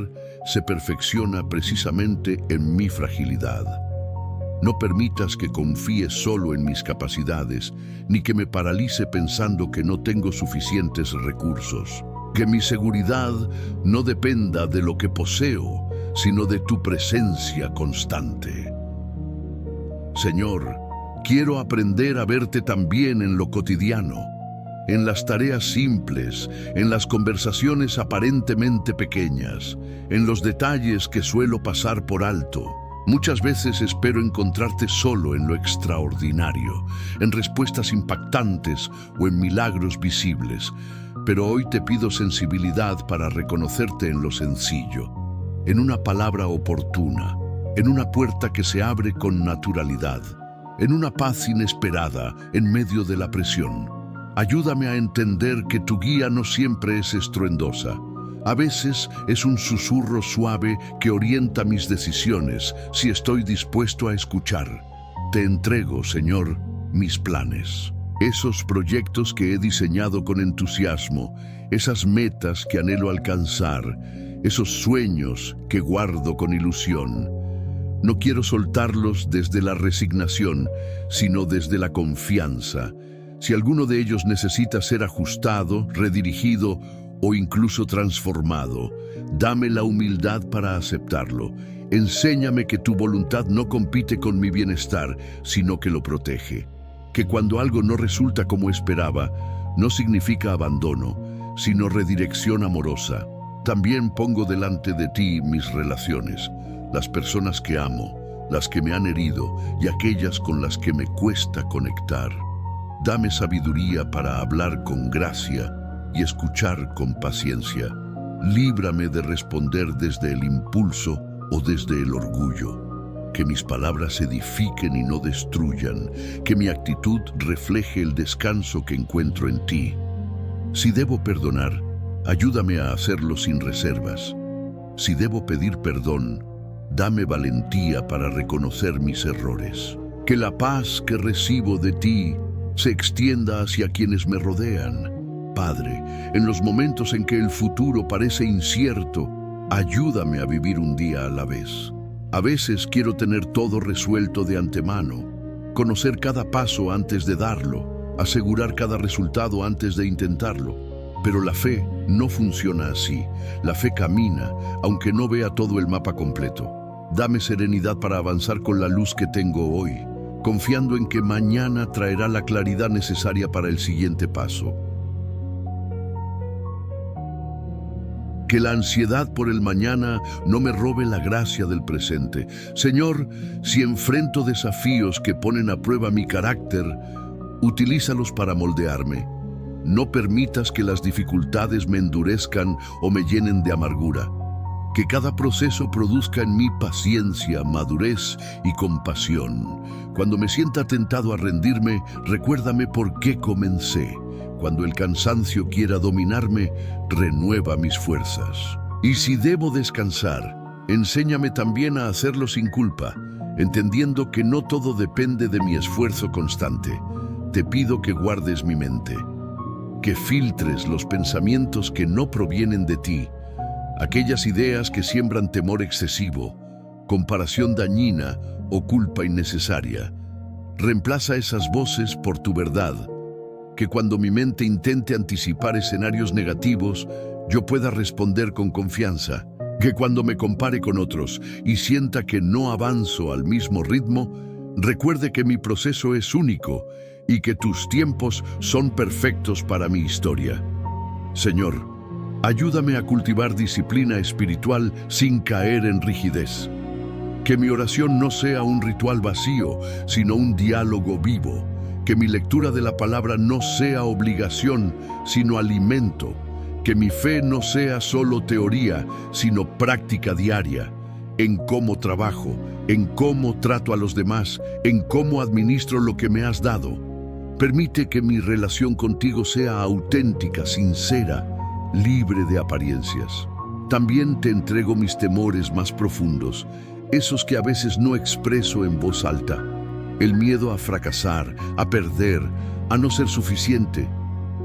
A: se perfecciona precisamente en mi fragilidad. No permitas que confíe solo en mis capacidades, ni que me paralice pensando que no tengo suficientes recursos. Que mi seguridad no dependa de lo que poseo, sino de tu presencia constante. Señor, quiero aprender a verte también en lo cotidiano, en las tareas simples, en las conversaciones aparentemente pequeñas, en los detalles que suelo pasar por alto. Muchas veces espero encontrarte solo en lo extraordinario, en respuestas impactantes o en milagros visibles, pero hoy te pido sensibilidad para reconocerte en lo sencillo, en una palabra oportuna, en una puerta que se abre con naturalidad, en una paz inesperada en medio de la presión. Ayúdame a entender que tu guía no siempre es estruendosa. A veces es un susurro suave que orienta mis decisiones si estoy dispuesto a escuchar. Te entrego, Señor, mis planes. Esos proyectos que he diseñado con entusiasmo, esas metas que anhelo alcanzar, esos sueños que guardo con ilusión. No quiero soltarlos desde la resignación, sino desde la confianza. Si alguno de ellos necesita ser ajustado, redirigido o incluso transformado, dame la humildad para aceptarlo. Enséñame que tu voluntad no compite con mi bienestar, sino que lo protege. Que cuando algo no resulta como esperaba, no significa abandono, sino redirección amorosa. También pongo delante de ti mis relaciones, las personas que amo, las que me han herido y aquellas con las que me cuesta conectar. Dame sabiduría para hablar con gracia y escuchar con paciencia. Líbrame de responder desde el impulso o desde el orgullo. Que mis palabras edifiquen y no destruyan, que mi actitud refleje el descanso que encuentro en ti. Si debo perdonar, ayúdame a hacerlo sin reservas. Si debo pedir perdón, dame valentía para reconocer mis errores. Que la paz que recibo de ti se extienda hacia quienes me rodean. Padre, en los momentos en que el futuro parece incierto, ayúdame a vivir un día a la vez. A veces quiero tener todo resuelto de antemano, conocer cada paso antes de darlo, asegurar cada resultado antes de intentarlo. Pero la fe no funciona así. La fe camina, aunque no vea todo el mapa completo. Dame serenidad para avanzar con la luz que tengo hoy, confiando en que mañana traerá la claridad necesaria para el siguiente paso. Que la ansiedad por el mañana no me robe la gracia del presente. Señor, si enfrento desafíos que ponen a prueba mi carácter, utilízalos para moldearme. No permitas que las dificultades me endurezcan o me llenen de amargura. Que cada proceso produzca en mí paciencia, madurez y compasión. Cuando me sienta tentado a rendirme, recuérdame por qué comencé. Cuando el cansancio quiera dominarme, renueva mis fuerzas. Y si debo descansar, enséñame también a hacerlo sin culpa, entendiendo que no todo depende de mi esfuerzo constante. Te pido que guardes mi mente, que filtres los pensamientos que no provienen de ti, aquellas ideas que siembran temor excesivo, comparación dañina o culpa innecesaria. Reemplaza esas voces por tu verdad, que cuando mi mente intente anticipar escenarios negativos, yo pueda responder con confianza, que cuando me compare con otros y sienta que no avanzo al mismo ritmo, recuerde que mi proceso es único y que tus tiempos son perfectos para mi historia. Señor, ayúdame a cultivar disciplina espiritual sin caer en rigidez. Que mi oración no sea un ritual vacío, sino un diálogo vivo. Que mi lectura de la palabra no sea obligación, sino alimento. Que mi fe no sea solo teoría, sino práctica diaria, en cómo trabajo, en cómo trato a los demás, en cómo administro lo que me has dado. Permite que mi relación contigo sea auténtica, sincera, libre de apariencias. También te entrego mis temores más profundos, esos que a veces no expreso en voz alta. El miedo a fracasar, a perder, a no ser suficiente.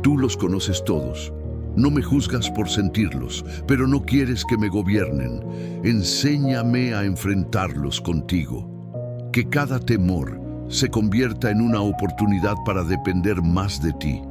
A: Tú los conoces todos. No me juzgas por sentirlos, pero no quieres que me gobiernen. Enséñame a enfrentarlos contigo. Que cada temor se convierta en una oportunidad para depender más de ti.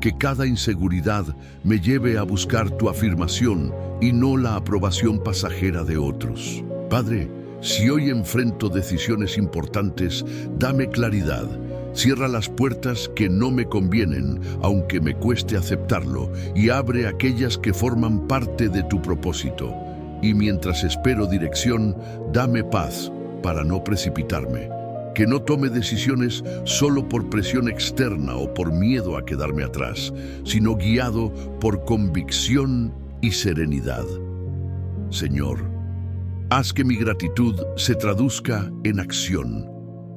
A: Que cada inseguridad me lleve a buscar tu afirmación y no la aprobación pasajera de otros. Padre, si hoy enfrento decisiones importantes, dame claridad. Cierra las puertas que no me convienen, aunque me cueste aceptarlo, y abre aquellas que forman parte de tu propósito. Y mientras espero dirección, dame paz para no precipitarme. Que no tome decisiones solo por presión externa o por miedo a quedarme atrás, sino guiado por convicción y serenidad. Señor, haz que mi gratitud se traduzca en acción.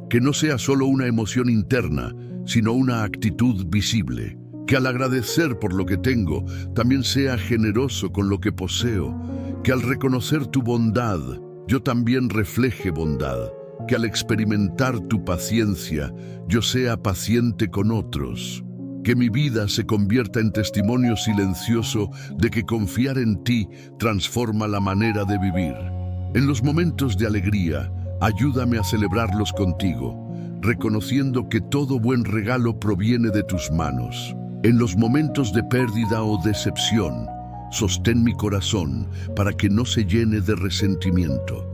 A: Que no sea solo una emoción interna, sino una actitud visible. Que al agradecer por lo que tengo, también sea generoso con lo que poseo. Que al reconocer tu bondad, yo también refleje bondad. Que al experimentar tu paciencia, yo sea paciente con otros. Que mi vida se convierta en testimonio silencioso de que confiar en ti transforma la manera de vivir. En los momentos de alegría, ayúdame a celebrarlos contigo, reconociendo que todo buen regalo proviene de tus manos. En los momentos de pérdida o decepción, sostén mi corazón para que no se llene de resentimiento.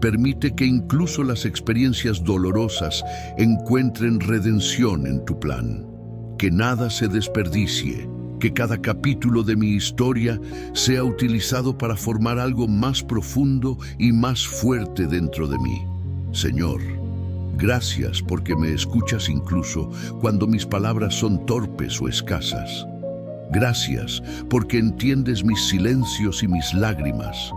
A: Permite que incluso las experiencias dolorosas encuentren redención en tu plan. Que nada se desperdicie, que cada capítulo de mi historia sea utilizado para formar algo más profundo y más fuerte dentro de mí. Señor, gracias porque me escuchas incluso cuando mis palabras son torpes o escasas. Gracias porque entiendes mis silencios y mis lágrimas.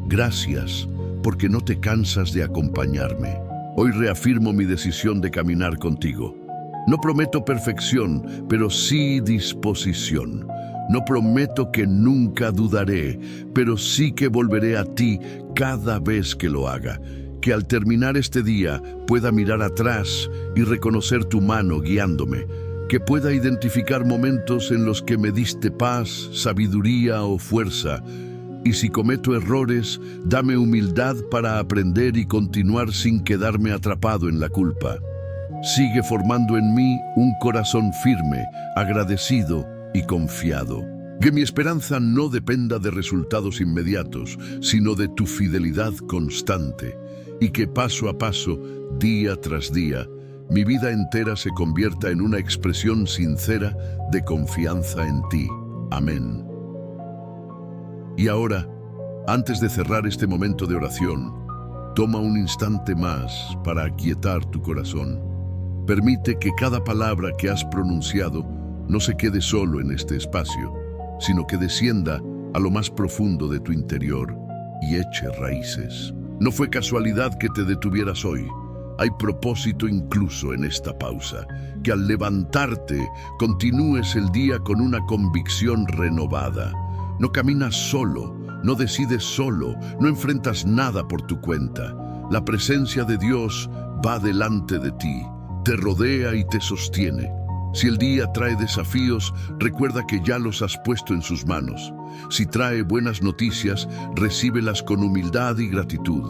A: Gracias porque no te cansas de acompañarme. Hoy reafirmo mi decisión de caminar contigo. No prometo perfección, pero sí disposición. No prometo que nunca dudaré, pero sí que volveré a ti cada vez que lo haga. Que al terminar este día pueda mirar atrás y reconocer tu mano guiándome. Que pueda identificar momentos en los que me diste paz, sabiduría o fuerza. Y si cometo errores, dame humildad para aprender y continuar sin quedarme atrapado en la culpa. Sigue formando en mí un corazón firme, agradecido y confiado. Que mi esperanza no dependa de resultados inmediatos, sino de tu fidelidad constante. Y que paso a paso, día tras día, mi vida entera se convierta en una expresión sincera de confianza en ti. Amén. Y ahora, antes de cerrar este momento de oración, toma un instante más para aquietar tu corazón. Permite que cada palabra que has pronunciado no se quede solo en este espacio, sino que descienda a lo más profundo de tu interior y eche raíces. No fue casualidad que te detuvieras hoy. Hay propósito incluso en esta pausa, que al levantarte continúes el día con una convicción renovada. No caminas solo, no decides solo, no enfrentas nada por tu cuenta. La presencia de Dios va delante de ti, te rodea y te sostiene. Si el día trae desafíos, recuerda que ya los has puesto en sus manos. Si trae buenas noticias, recíbelas con humildad y gratitud.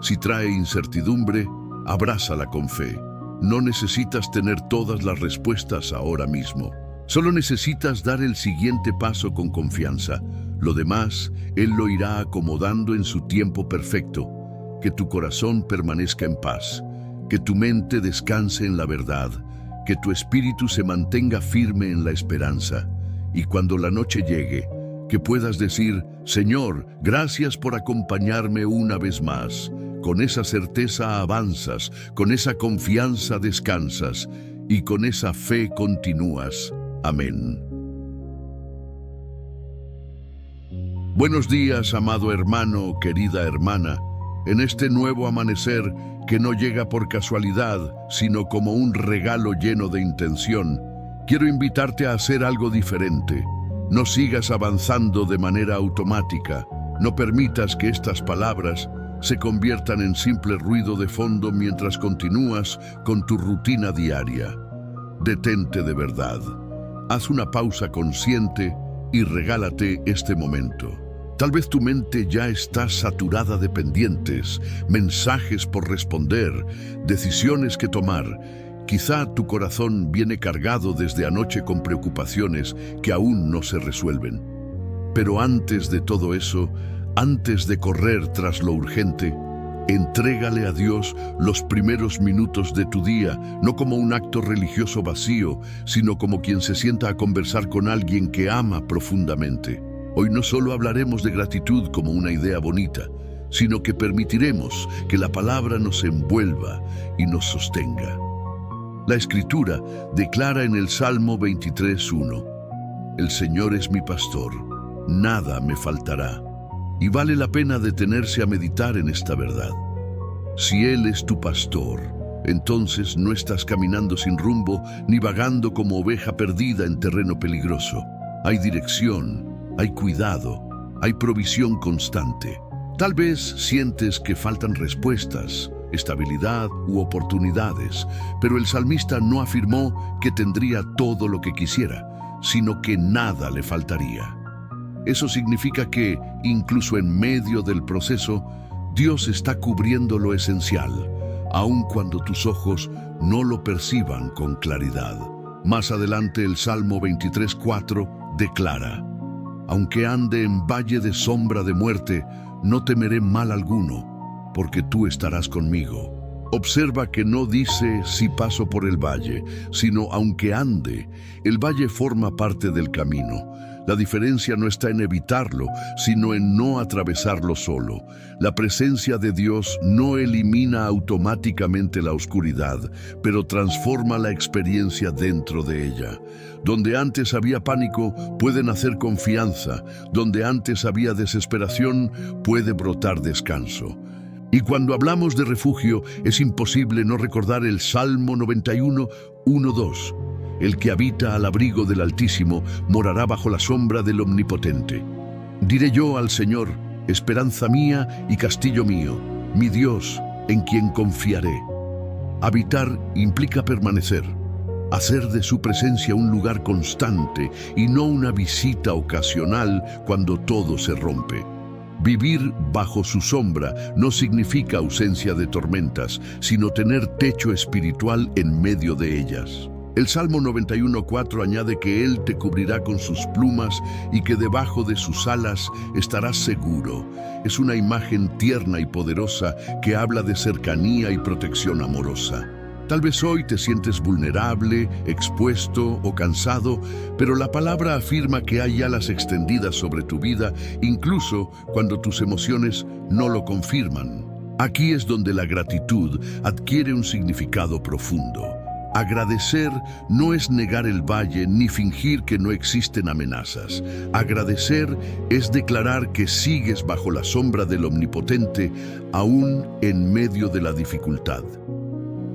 A: Si trae incertidumbre, abrázala con fe. No necesitas tener todas las respuestas ahora mismo. Solo necesitas dar el siguiente paso con confianza. Lo demás, Él lo irá acomodando en su tiempo perfecto. Que tu corazón permanezca en paz. Que tu mente descanse en la verdad. Que tu espíritu se mantenga firme en la esperanza. Y cuando la noche llegue, que puedas decir, Señor, gracias por acompañarme una vez más. Con esa certeza avanzas, con esa confianza descansas y con esa fe continúas. Amén. Buenos días, amado hermano, querida hermana. En este nuevo amanecer que no llega por casualidad, sino como un regalo lleno de intención, quiero invitarte a hacer algo diferente. No sigas avanzando de manera automática. No permitas que estas palabras se conviertan en simple ruido de fondo mientras continúas con tu rutina diaria. Detente de verdad. Haz una pausa consciente y regálate este momento. Tal vez tu mente ya está saturada de pendientes, mensajes por responder, decisiones que tomar. Quizá tu corazón viene cargado desde anoche con preocupaciones que aún no se resuelven. Pero antes de todo eso, antes de correr tras lo urgente, entrégale a Dios los primeros minutos de tu día, no como un acto religioso vacío, sino como quien se sienta a conversar con alguien que ama profundamente. Hoy no solo hablaremos de gratitud como una idea bonita, sino que permitiremos que la palabra nos envuelva y nos sostenga. La Escritura declara en el Salmo 23:1, El Señor es mi pastor, nada me faltará. Y vale la pena detenerse a meditar en esta verdad. Si Él es tu pastor, entonces no estás caminando sin rumbo ni vagando como oveja perdida en terreno peligroso. Hay dirección, hay cuidado, hay provisión constante. Tal vez sientes que faltan respuestas, estabilidad u oportunidades, pero el salmista no afirmó que tendría todo lo que quisiera, sino que nada le faltaría. Eso significa que, incluso en medio del proceso, Dios está cubriendo lo esencial, aun cuando tus ojos no lo perciban con claridad. Más adelante el Salmo 23:4 declara, Aunque ande en valle de sombra de muerte, no temeré mal alguno, porque tú estarás conmigo. Observa que no dice si paso por el valle, sino aunque ande. El valle forma parte del camino. La diferencia no está en evitarlo, sino en no atravesarlo solo. La presencia de Dios no elimina automáticamente la oscuridad, pero transforma la experiencia dentro de ella. Donde antes había pánico, puede nacer confianza. Donde antes había desesperación, puede brotar descanso. Y cuando hablamos de refugio, es imposible no recordar el Salmo 91:1-2. El que habita al abrigo del Altísimo morará bajo la sombra del Omnipotente. Diré yo al Señor, esperanza mía y castillo mío, mi Dios, en quien confiaré. Habitar implica permanecer, hacer de su presencia un lugar constante y no una visita ocasional cuando todo se rompe. Vivir bajo su sombra no significa ausencia de tormentas, sino tener techo espiritual en medio de ellas. El Salmo 91:4 añade que Él te cubrirá con sus plumas y que debajo de sus alas estarás seguro. Es una imagen tierna y poderosa que habla de cercanía y protección amorosa. Tal vez hoy te sientes vulnerable, expuesto o cansado, pero la palabra afirma que hay alas extendidas sobre tu vida, incluso cuando tus emociones no lo confirman. Aquí es donde la gratitud adquiere un significado profundo. Agradecer no es negar el valle ni fingir que no existen amenazas. Agradecer es declarar que sigues bajo la sombra del Omnipotente, aún en medio de la dificultad.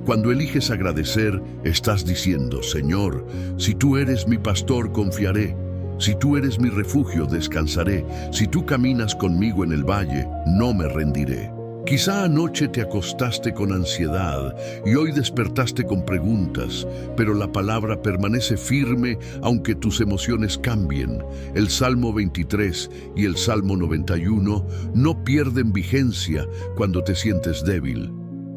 A: Cuando eliges agradecer, estás diciendo, Señor, si tú eres mi pastor, confiaré. Si tú eres mi refugio, descansaré. Si tú caminas conmigo en el valle, no me rendiré. Quizá anoche te acostaste con ansiedad y hoy despertaste con preguntas, pero la palabra permanece firme aunque tus emociones cambien. El Salmo 23 y el Salmo 91 no pierden vigencia cuando te sientes débil.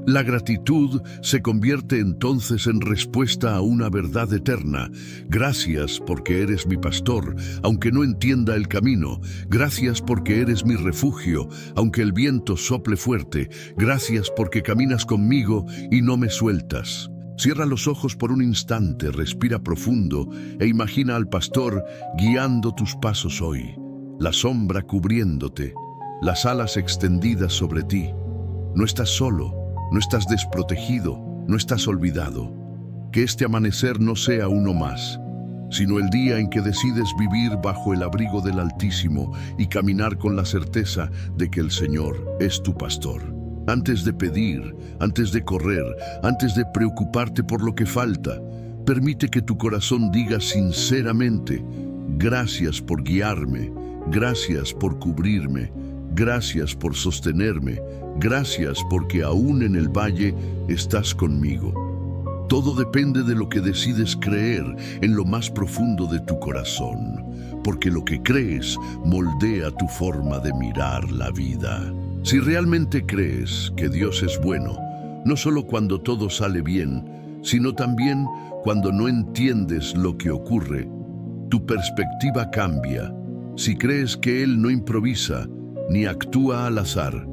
A: La gratitud se convierte entonces en respuesta a una verdad eterna. Gracias porque eres mi pastor, aunque no entienda el camino. Gracias porque eres mi refugio, aunque el viento sople fuerte. Gracias porque caminas conmigo y no me sueltas. Cierra los ojos por un instante, respira profundo e imagina al pastor guiando tus pasos hoy. La sombra cubriéndote, las alas extendidas sobre ti. No estás solo. No estás desprotegido, no estás olvidado. Que este amanecer no sea uno más, sino el día en que decides vivir bajo el abrigo del Altísimo y caminar con la certeza de que el Señor es tu pastor. Antes de pedir, antes de correr, antes de preocuparte por lo que falta, permite que tu corazón diga sinceramente: gracias por guiarme, gracias por cubrirme, gracias por sostenerme, gracias porque aún en el valle estás conmigo. Todo depende de lo que decides creer en lo más profundo de tu corazón, porque lo que crees moldea tu forma de mirar la vida. Si realmente crees que Dios es bueno, no solo cuando todo sale bien, sino también cuando no entiendes lo que ocurre, tu perspectiva cambia. Si crees que Él no improvisa, ni actúa al azar,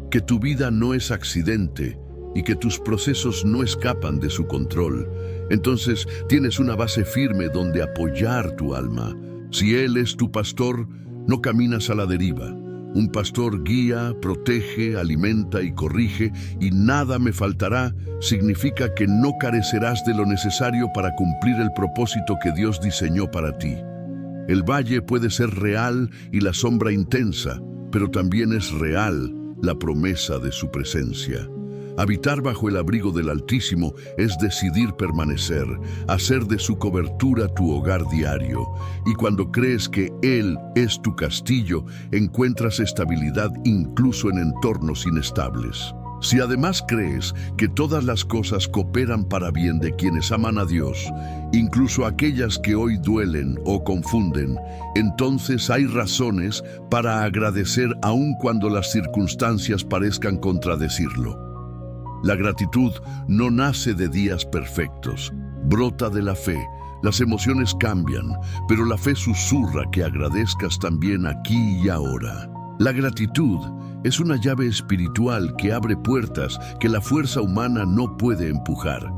A: que tu vida no es accidente y que tus procesos no escapan de su control, entonces tienes una base firme donde apoyar tu alma. Si Él es tu pastor, no caminas a la deriva. Un pastor guía, protege, alimenta y corrige, y nada me faltará significa que no carecerás de lo necesario para cumplir el propósito que Dios diseñó para ti. El valle puede ser real y la sombra intensa, pero también es real la promesa de su presencia. Habitar bajo el abrigo del Altísimo es decidir permanecer, hacer de su cobertura tu hogar diario. Y cuando crees que Él es tu castillo, encuentras estabilidad incluso en entornos inestables. Si además crees que todas las cosas cooperan para bien de quienes aman a Dios, incluso aquellas que hoy duelen o confunden, entonces hay razones para agradecer aun cuando las circunstancias parezcan contradecirlo. La gratitud no nace de días perfectos, brota de la fe. Las emociones cambian, pero la fe susurra que agradezcas también aquí y ahora. La gratitud es una llave espiritual que abre puertas que la fuerza humana no puede empujar.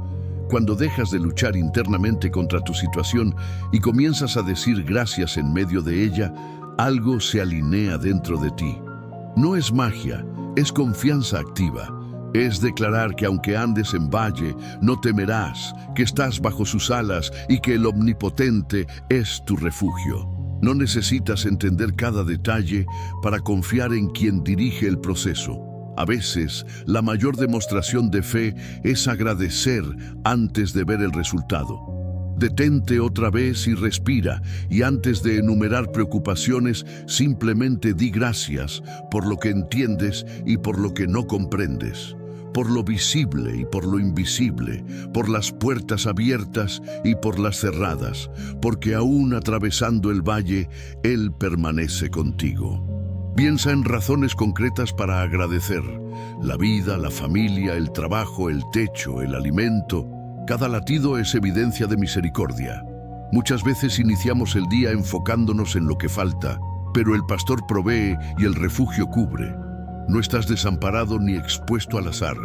A: Cuando dejas de luchar internamente contra tu situación y comienzas a decir gracias en medio de ella, algo se alinea dentro de ti. No es magia, es confianza activa. Es declarar que aunque andes en valle, no temerás, que estás bajo sus alas y que el Omnipotente es tu refugio. No necesitas entender cada detalle para confiar en quien dirige el proceso. A veces, la mayor demostración de fe es agradecer antes de ver el resultado. Detente otra vez y respira, y antes de enumerar preocupaciones, simplemente di gracias por lo que entiendes y por lo que no comprendes, por lo visible y por lo invisible, por las puertas abiertas y por las cerradas, porque aún atravesando el valle, Él permanece contigo. Piensa en razones concretas para agradecer: la vida, la familia, el trabajo, el techo, el alimento. Cada latido es evidencia de misericordia. Muchas veces iniciamos el día enfocándonos en lo que falta, pero el pastor provee y el refugio cubre. No estás desamparado ni expuesto al azar.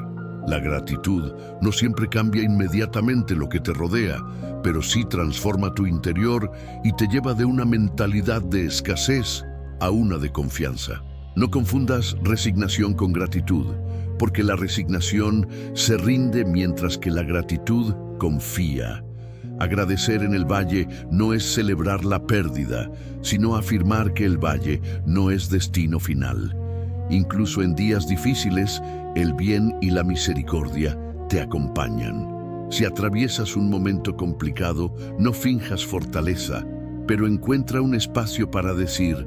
A: La gratitud no siempre cambia inmediatamente lo que te rodea, pero sí transforma tu interior y te lleva de una mentalidad de escasez a una de confianza. No confundas resignación con gratitud, porque la resignación se rinde mientras que la gratitud confía. Agradecer en el valle no es celebrar la pérdida, sino afirmar que el valle no es destino final. Incluso en días difíciles, el bien y la misericordia te acompañan. Si atraviesas un momento complicado, no finjas fortaleza, pero encuentra un espacio para decir: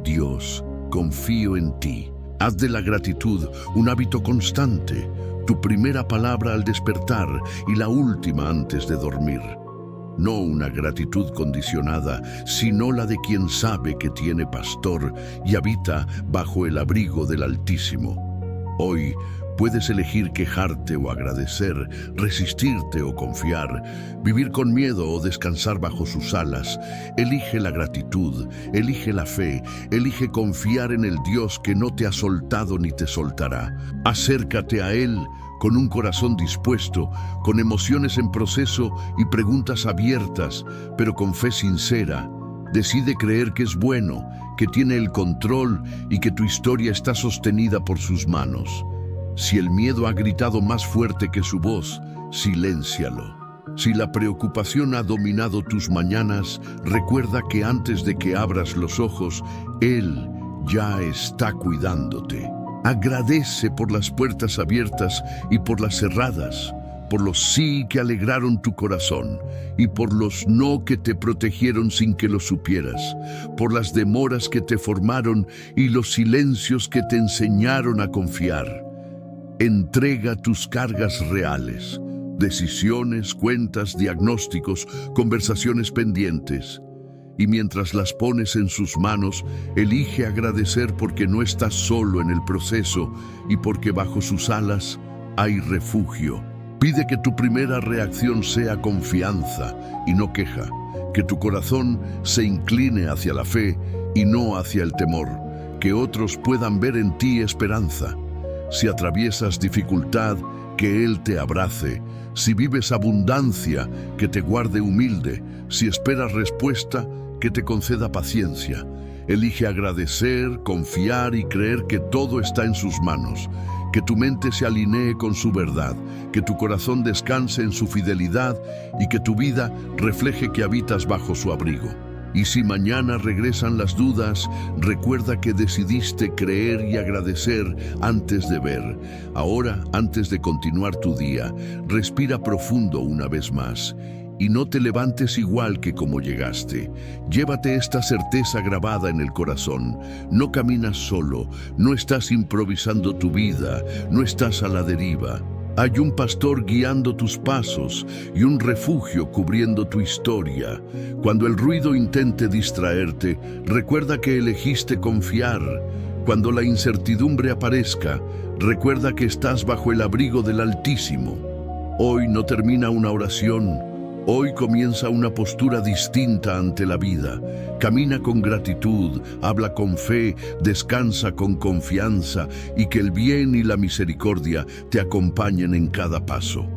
A: Dios, confío en ti. Haz de la gratitud un hábito constante, tu primera palabra al despertar y la última antes de dormir. No una gratitud condicionada, sino la de quien sabe que tiene pastor y habita bajo el abrigo del Altísimo. Hoy puedes elegir quejarte o agradecer, resistirte o confiar, vivir con miedo o descansar bajo sus alas. Elige la gratitud, elige la fe, elige confiar en el Dios que no te ha soltado ni te soltará. Acércate a Él con un corazón dispuesto, con emociones en proceso y preguntas abiertas, pero con fe sincera. Decide creer que es bueno, que tiene el control y que tu historia está sostenida por sus manos. Si el miedo ha gritado más fuerte que su voz, siléncialo. Si la preocupación ha dominado tus mañanas, recuerda que antes de que abras los ojos, Él ya está cuidándote. Agradece por las puertas abiertas y por las cerradas, por los sí que alegraron tu corazón y por los no que te protegieron sin que lo supieras, por las demoras que te formaron y los silencios que te enseñaron a confiar. Entrega tus cargas reales, decisiones, cuentas, diagnósticos, conversaciones pendientes. Y mientras las pones en sus manos, elige agradecer porque no estás solo en el proceso y porque bajo sus alas hay refugio. Pide que tu primera reacción sea confianza y no queja, que tu corazón se incline hacia la fe y no hacia el temor, que otros puedan ver en ti esperanza. Si atraviesas dificultad, que Él te abrace. Si vives abundancia, que te guarde humilde. Si esperas respuesta, que te conceda paciencia. Elige agradecer, confiar y creer que todo está en sus manos. Que tu mente se alinee con su verdad, que tu corazón descanse en su fidelidad y que tu vida refleje que habitas bajo su abrigo. Y si mañana regresan las dudas, recuerda que decidiste creer y agradecer antes de ver. Ahora, antes de continuar tu día, respira profundo una vez más. Y no te levantes igual que como llegaste. Llévate esta certeza grabada en el corazón. No caminas solo, no estás improvisando tu vida, no estás a la deriva. Hay un pastor guiando tus pasos y un refugio cubriendo tu historia. Cuando el ruido intente distraerte, recuerda que elegiste confiar. Cuando la incertidumbre aparezca, recuerda que estás bajo el abrigo del Altísimo. Hoy no termina una oración. Hoy comienza una postura distinta ante la vida. Camina con gratitud, habla con fe, descansa con confianza y que el bien y la misericordia te acompañen en cada paso.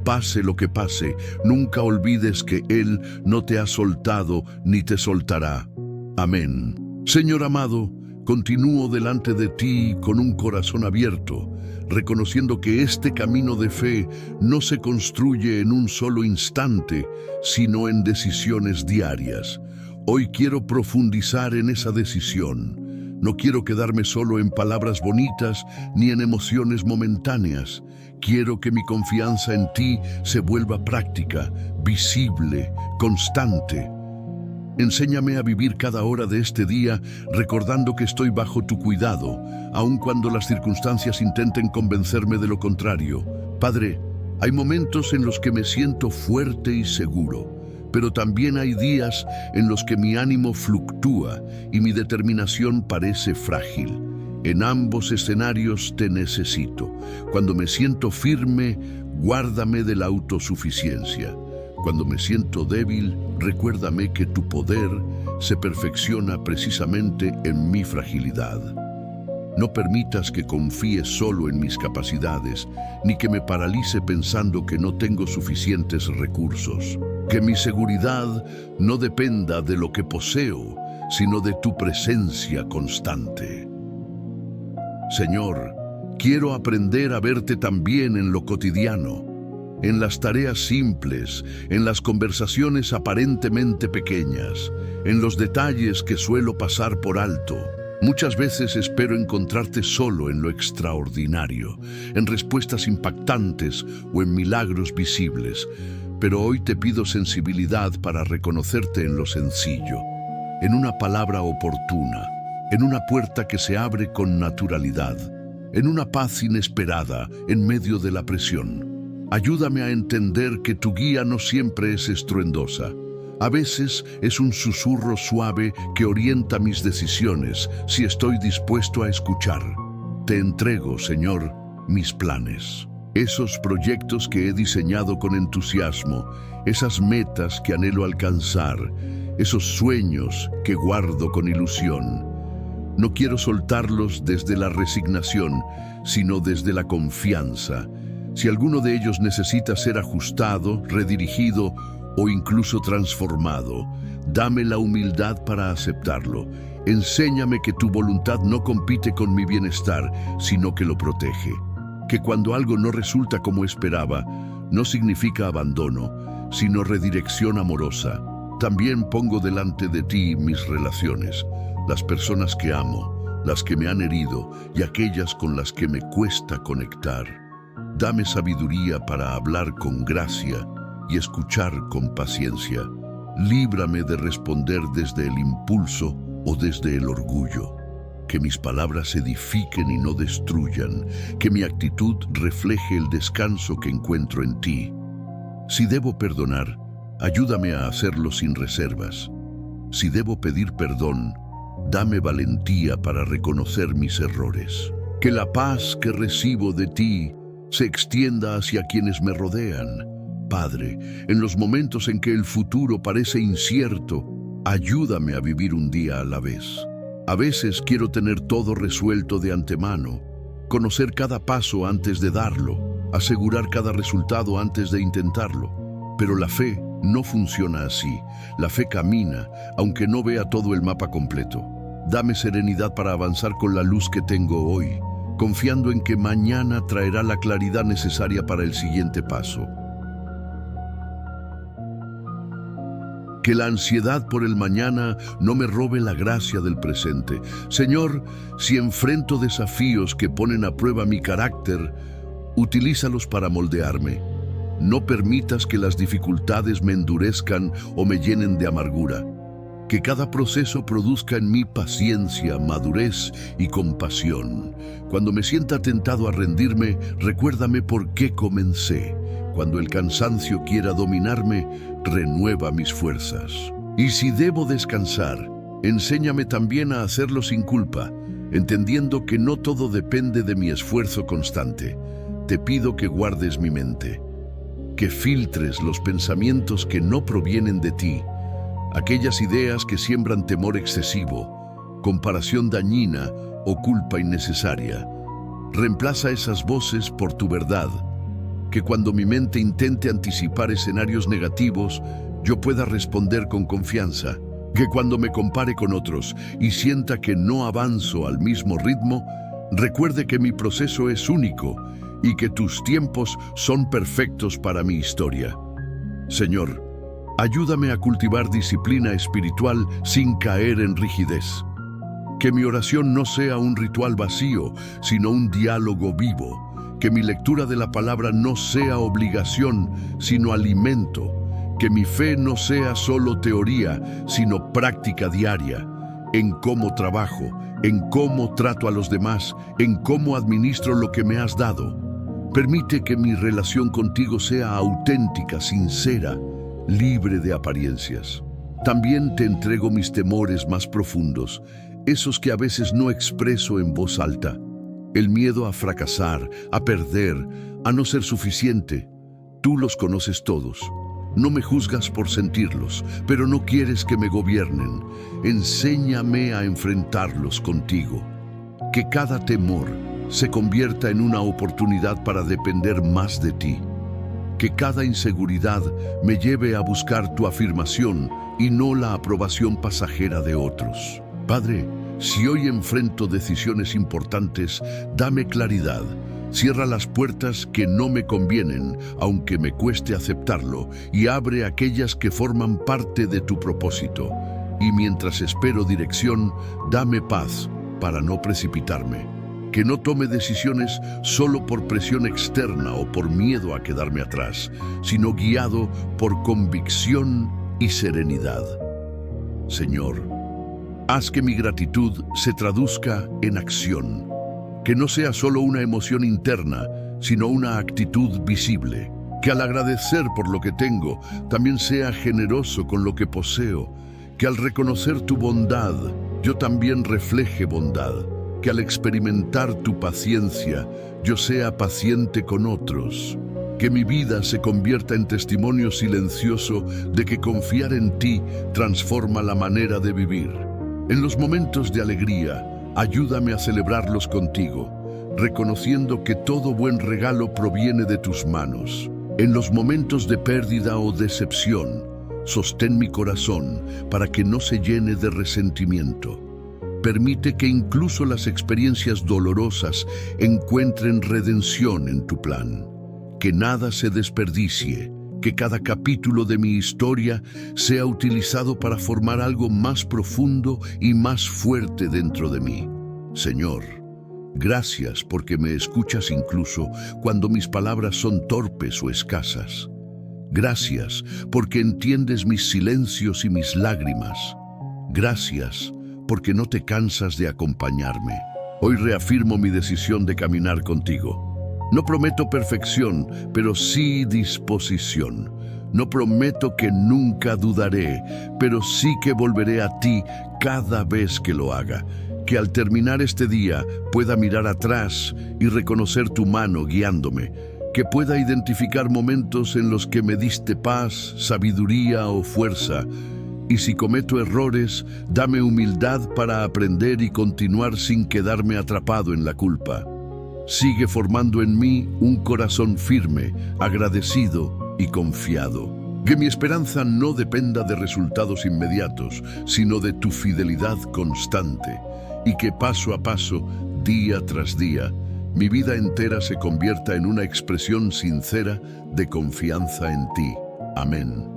A: Pase lo que pase, nunca olvides que Él no te ha soltado ni te soltará. Amén. Señor amado, continúo delante de ti con un corazón abierto, reconociendo que este camino de fe no se construye en un solo instante, sino en decisiones diarias. Hoy quiero profundizar en esa decisión. No quiero quedarme solo en palabras bonitas ni en emociones momentáneas. Quiero que mi confianza en ti se vuelva práctica, visible, constante. Enséñame a vivir cada hora de este día recordando que estoy bajo tu cuidado, aun cuando las circunstancias intenten convencerme de lo contrario. Padre, hay momentos en los que me siento fuerte y seguro, pero también hay días en los que mi ánimo fluctúa y mi determinación parece frágil. En ambos escenarios te necesito. Cuando me siento firme, guárdame de la autosuficiencia. Cuando me siento débil, recuérdame que tu poder se perfecciona precisamente en mi fragilidad. No permitas que confíe solo en mis capacidades, ni que me paralice pensando que no tengo suficientes recursos. Que mi seguridad no dependa de lo que poseo, sino de tu presencia constante. Señor, quiero aprender a verte también en lo cotidiano, en las tareas simples, en las conversaciones aparentemente pequeñas, en los detalles que suelo pasar por alto. Muchas veces espero encontrarte solo en lo extraordinario, en respuestas impactantes o en milagros visibles, pero hoy te pido sensibilidad para reconocerte en lo sencillo, en una palabra oportuna, en una puerta que se abre con naturalidad, en una paz inesperada en medio de la presión. Ayúdame a entender que tu guía no siempre es estruendosa. A veces es un susurro suave que orienta mis decisiones si estoy dispuesto a escuchar. Te entrego, Señor, mis planes. Esos proyectos que he diseñado con entusiasmo, esas metas que anhelo alcanzar, esos sueños que guardo con ilusión. No quiero soltarlos desde la resignación, sino desde la confianza. Si alguno de ellos necesita ser ajustado, redirigido o incluso transformado, dame la humildad para aceptarlo. Enséñame que tu voluntad no compite con mi bienestar, sino que lo protege. Que cuando algo no resulta como esperaba, no significa abandono, sino redirección amorosa. También pongo delante de ti mis relaciones, las personas que amo, las que me han herido y aquellas con las que me cuesta conectar. Dame sabiduría para hablar con gracia y escuchar con paciencia. Líbrame de responder desde el impulso o desde el orgullo. Que mis palabras edifiquen y no destruyan, que mi actitud refleje el descanso que encuentro en ti. Si debo perdonar, ayúdame a hacerlo sin reservas. Si debo pedir perdón, dame valentía para reconocer mis errores. Que la paz que recibo de ti se extienda hacia quienes me rodean. Padre, en los momentos en que el futuro parece incierto, ayúdame a vivir un día a la vez. A veces quiero tener todo resuelto de antemano, conocer cada paso antes de darlo, asegurar cada resultado antes de intentarlo. Pero la fe no funciona así. La fe camina, aunque no vea todo el mapa completo. Dame serenidad para avanzar con la luz que tengo hoy, confiando en que mañana traerá la claridad necesaria para el siguiente paso. Que la ansiedad por el mañana no me robe la gracia del presente. Señor, si enfrento desafíos que ponen a prueba mi carácter, utilízalos para moldearme. No permitas que las dificultades me endurezcan o me llenen de amargura. Que cada proceso produzca en mí paciencia, madurez y compasión. Cuando me sienta tentado a rendirme, recuérdame por qué comencé. Cuando el cansancio quiera dominarme, renueva mis fuerzas. Y si debo descansar, enséñame también a hacerlo sin culpa, entendiendo que no todo depende de mi esfuerzo constante. Te pido que guardes mi mente, que filtres los pensamientos que no provienen de ti, aquellas ideas que siembran temor excesivo, comparación dañina o culpa innecesaria. Reemplaza esas voces por tu verdad. Que cuando mi mente intente anticipar escenarios negativos, yo pueda responder con confianza. Que cuando me compare con otros y sienta que no avanzo al mismo ritmo, recuerde que mi proceso es único y que tus tiempos son perfectos para mi historia. Señor, ayúdame a cultivar disciplina espiritual sin caer en rigidez. Que mi oración no sea un ritual vacío, sino un diálogo vivo. Que mi lectura de la palabra no sea obligación, sino alimento. Que mi fe no sea solo teoría, sino práctica diaria. En cómo trabajo, en cómo trato a los demás, en cómo administro lo que me has dado. Permite que mi relación contigo sea auténtica, sincera, libre de apariencias. También te entrego mis temores más profundos, esos que a veces no expreso en voz alta. El miedo a fracasar, a perder, a no ser suficiente. Tú los conoces todos. No me juzgas por sentirlos, pero no quieres que me gobiernen. Enséñame a enfrentarlos contigo. Que cada temor se convierta en una oportunidad para depender más de ti. Que cada inseguridad me lleve a buscar tu afirmación y no la aprobación pasajera de otros. Padre, si hoy enfrento decisiones importantes, dame claridad. Cierra las puertas que no me convienen, aunque me cueste aceptarlo, y abre aquellas que forman parte de tu propósito. Y mientras espero dirección, dame paz para no precipitarme. Que no tome decisiones solo por presión externa o por miedo a quedarme atrás, sino guiado por convicción y serenidad. Señor, Haz que mi gratitud se traduzca en acción, que no sea solo una emoción interna, sino una actitud visible. Que al agradecer por lo que tengo, también sea generoso con lo que poseo. Que al reconocer tu bondad, yo también refleje bondad. Que al experimentar tu paciencia, yo sea paciente con otros. Que mi vida se convierta en testimonio silencioso de que confiar en ti transforma la manera de vivir. En los momentos de alegría, ayúdame a celebrarlos contigo, reconociendo que todo buen regalo proviene de tus manos. En los momentos de pérdida o decepción, sostén mi corazón para que no se llene de resentimiento. Permite que incluso las experiencias dolorosas encuentren redención en tu plan. Que nada se desperdicie, que cada capítulo de mi historia sea utilizado para formar algo más profundo y más fuerte dentro de mí. Señor, gracias porque me escuchas incluso cuando mis palabras son torpes o escasas. Gracias porque entiendes mis silencios y mis lágrimas. Gracias porque no te cansas de acompañarme. Hoy reafirmo mi decisión de caminar contigo. No prometo perfección, pero sí disposición. No prometo que nunca dudaré, pero sí que volveré a ti cada vez que lo haga. Que al terminar este día pueda mirar atrás y reconocer tu mano guiándome. Que pueda identificar momentos en los que me diste paz, sabiduría o fuerza. Y si cometo errores, dame humildad para aprender y continuar sin quedarme atrapado en la culpa. Sigue formando en mí un corazón firme, agradecido y confiado. Que mi esperanza no dependa de resultados inmediatos, sino de tu fidelidad constante. Y que paso a paso, día tras día, mi vida entera se convierta en una expresión sincera de confianza en ti. Amén.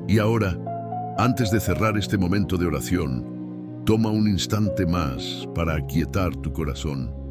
A: Y ahora, antes de cerrar este momento de oración, toma un instante más para aquietar tu corazón.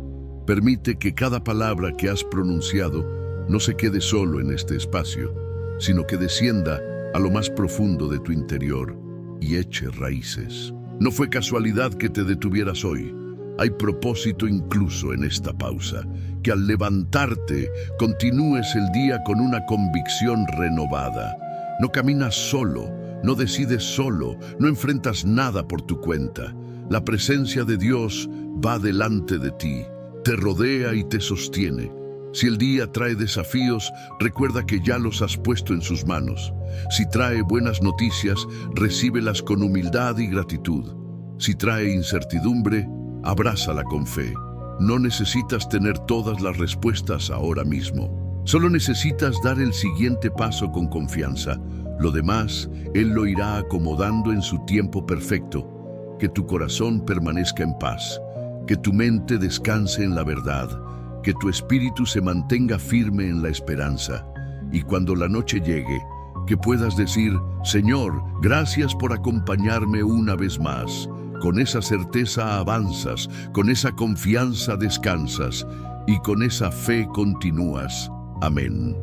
A: Permite que cada palabra que has pronunciado no se quede solo en este espacio, sino que descienda a lo más profundo de tu interior y eche raíces. No fue casualidad que te detuvieras hoy. Hay propósito incluso en esta pausa, que al levantarte continúes el día con una convicción renovada. No caminas solo, no decides solo, no enfrentas nada por tu cuenta. La presencia de Dios va delante de ti, te rodea y te sostiene. Si el día trae desafíos, recuerda que ya los has puesto en sus manos. Si trae buenas noticias, recíbelas con humildad y gratitud. Si trae incertidumbre, abrázala con fe. No necesitas tener todas las respuestas ahora mismo. Solo necesitas dar el siguiente paso con confianza. Lo demás, Él lo irá acomodando en su tiempo perfecto. Que tu corazón permanezca en paz. Que tu mente descanse en la verdad. Que tu espíritu se mantenga firme en la esperanza. Y cuando la noche llegue, que puedas decir, Señor, gracias por acompañarme una vez más. Con esa certeza avanzas, con esa confianza descansas y con esa fe continúas. Amén.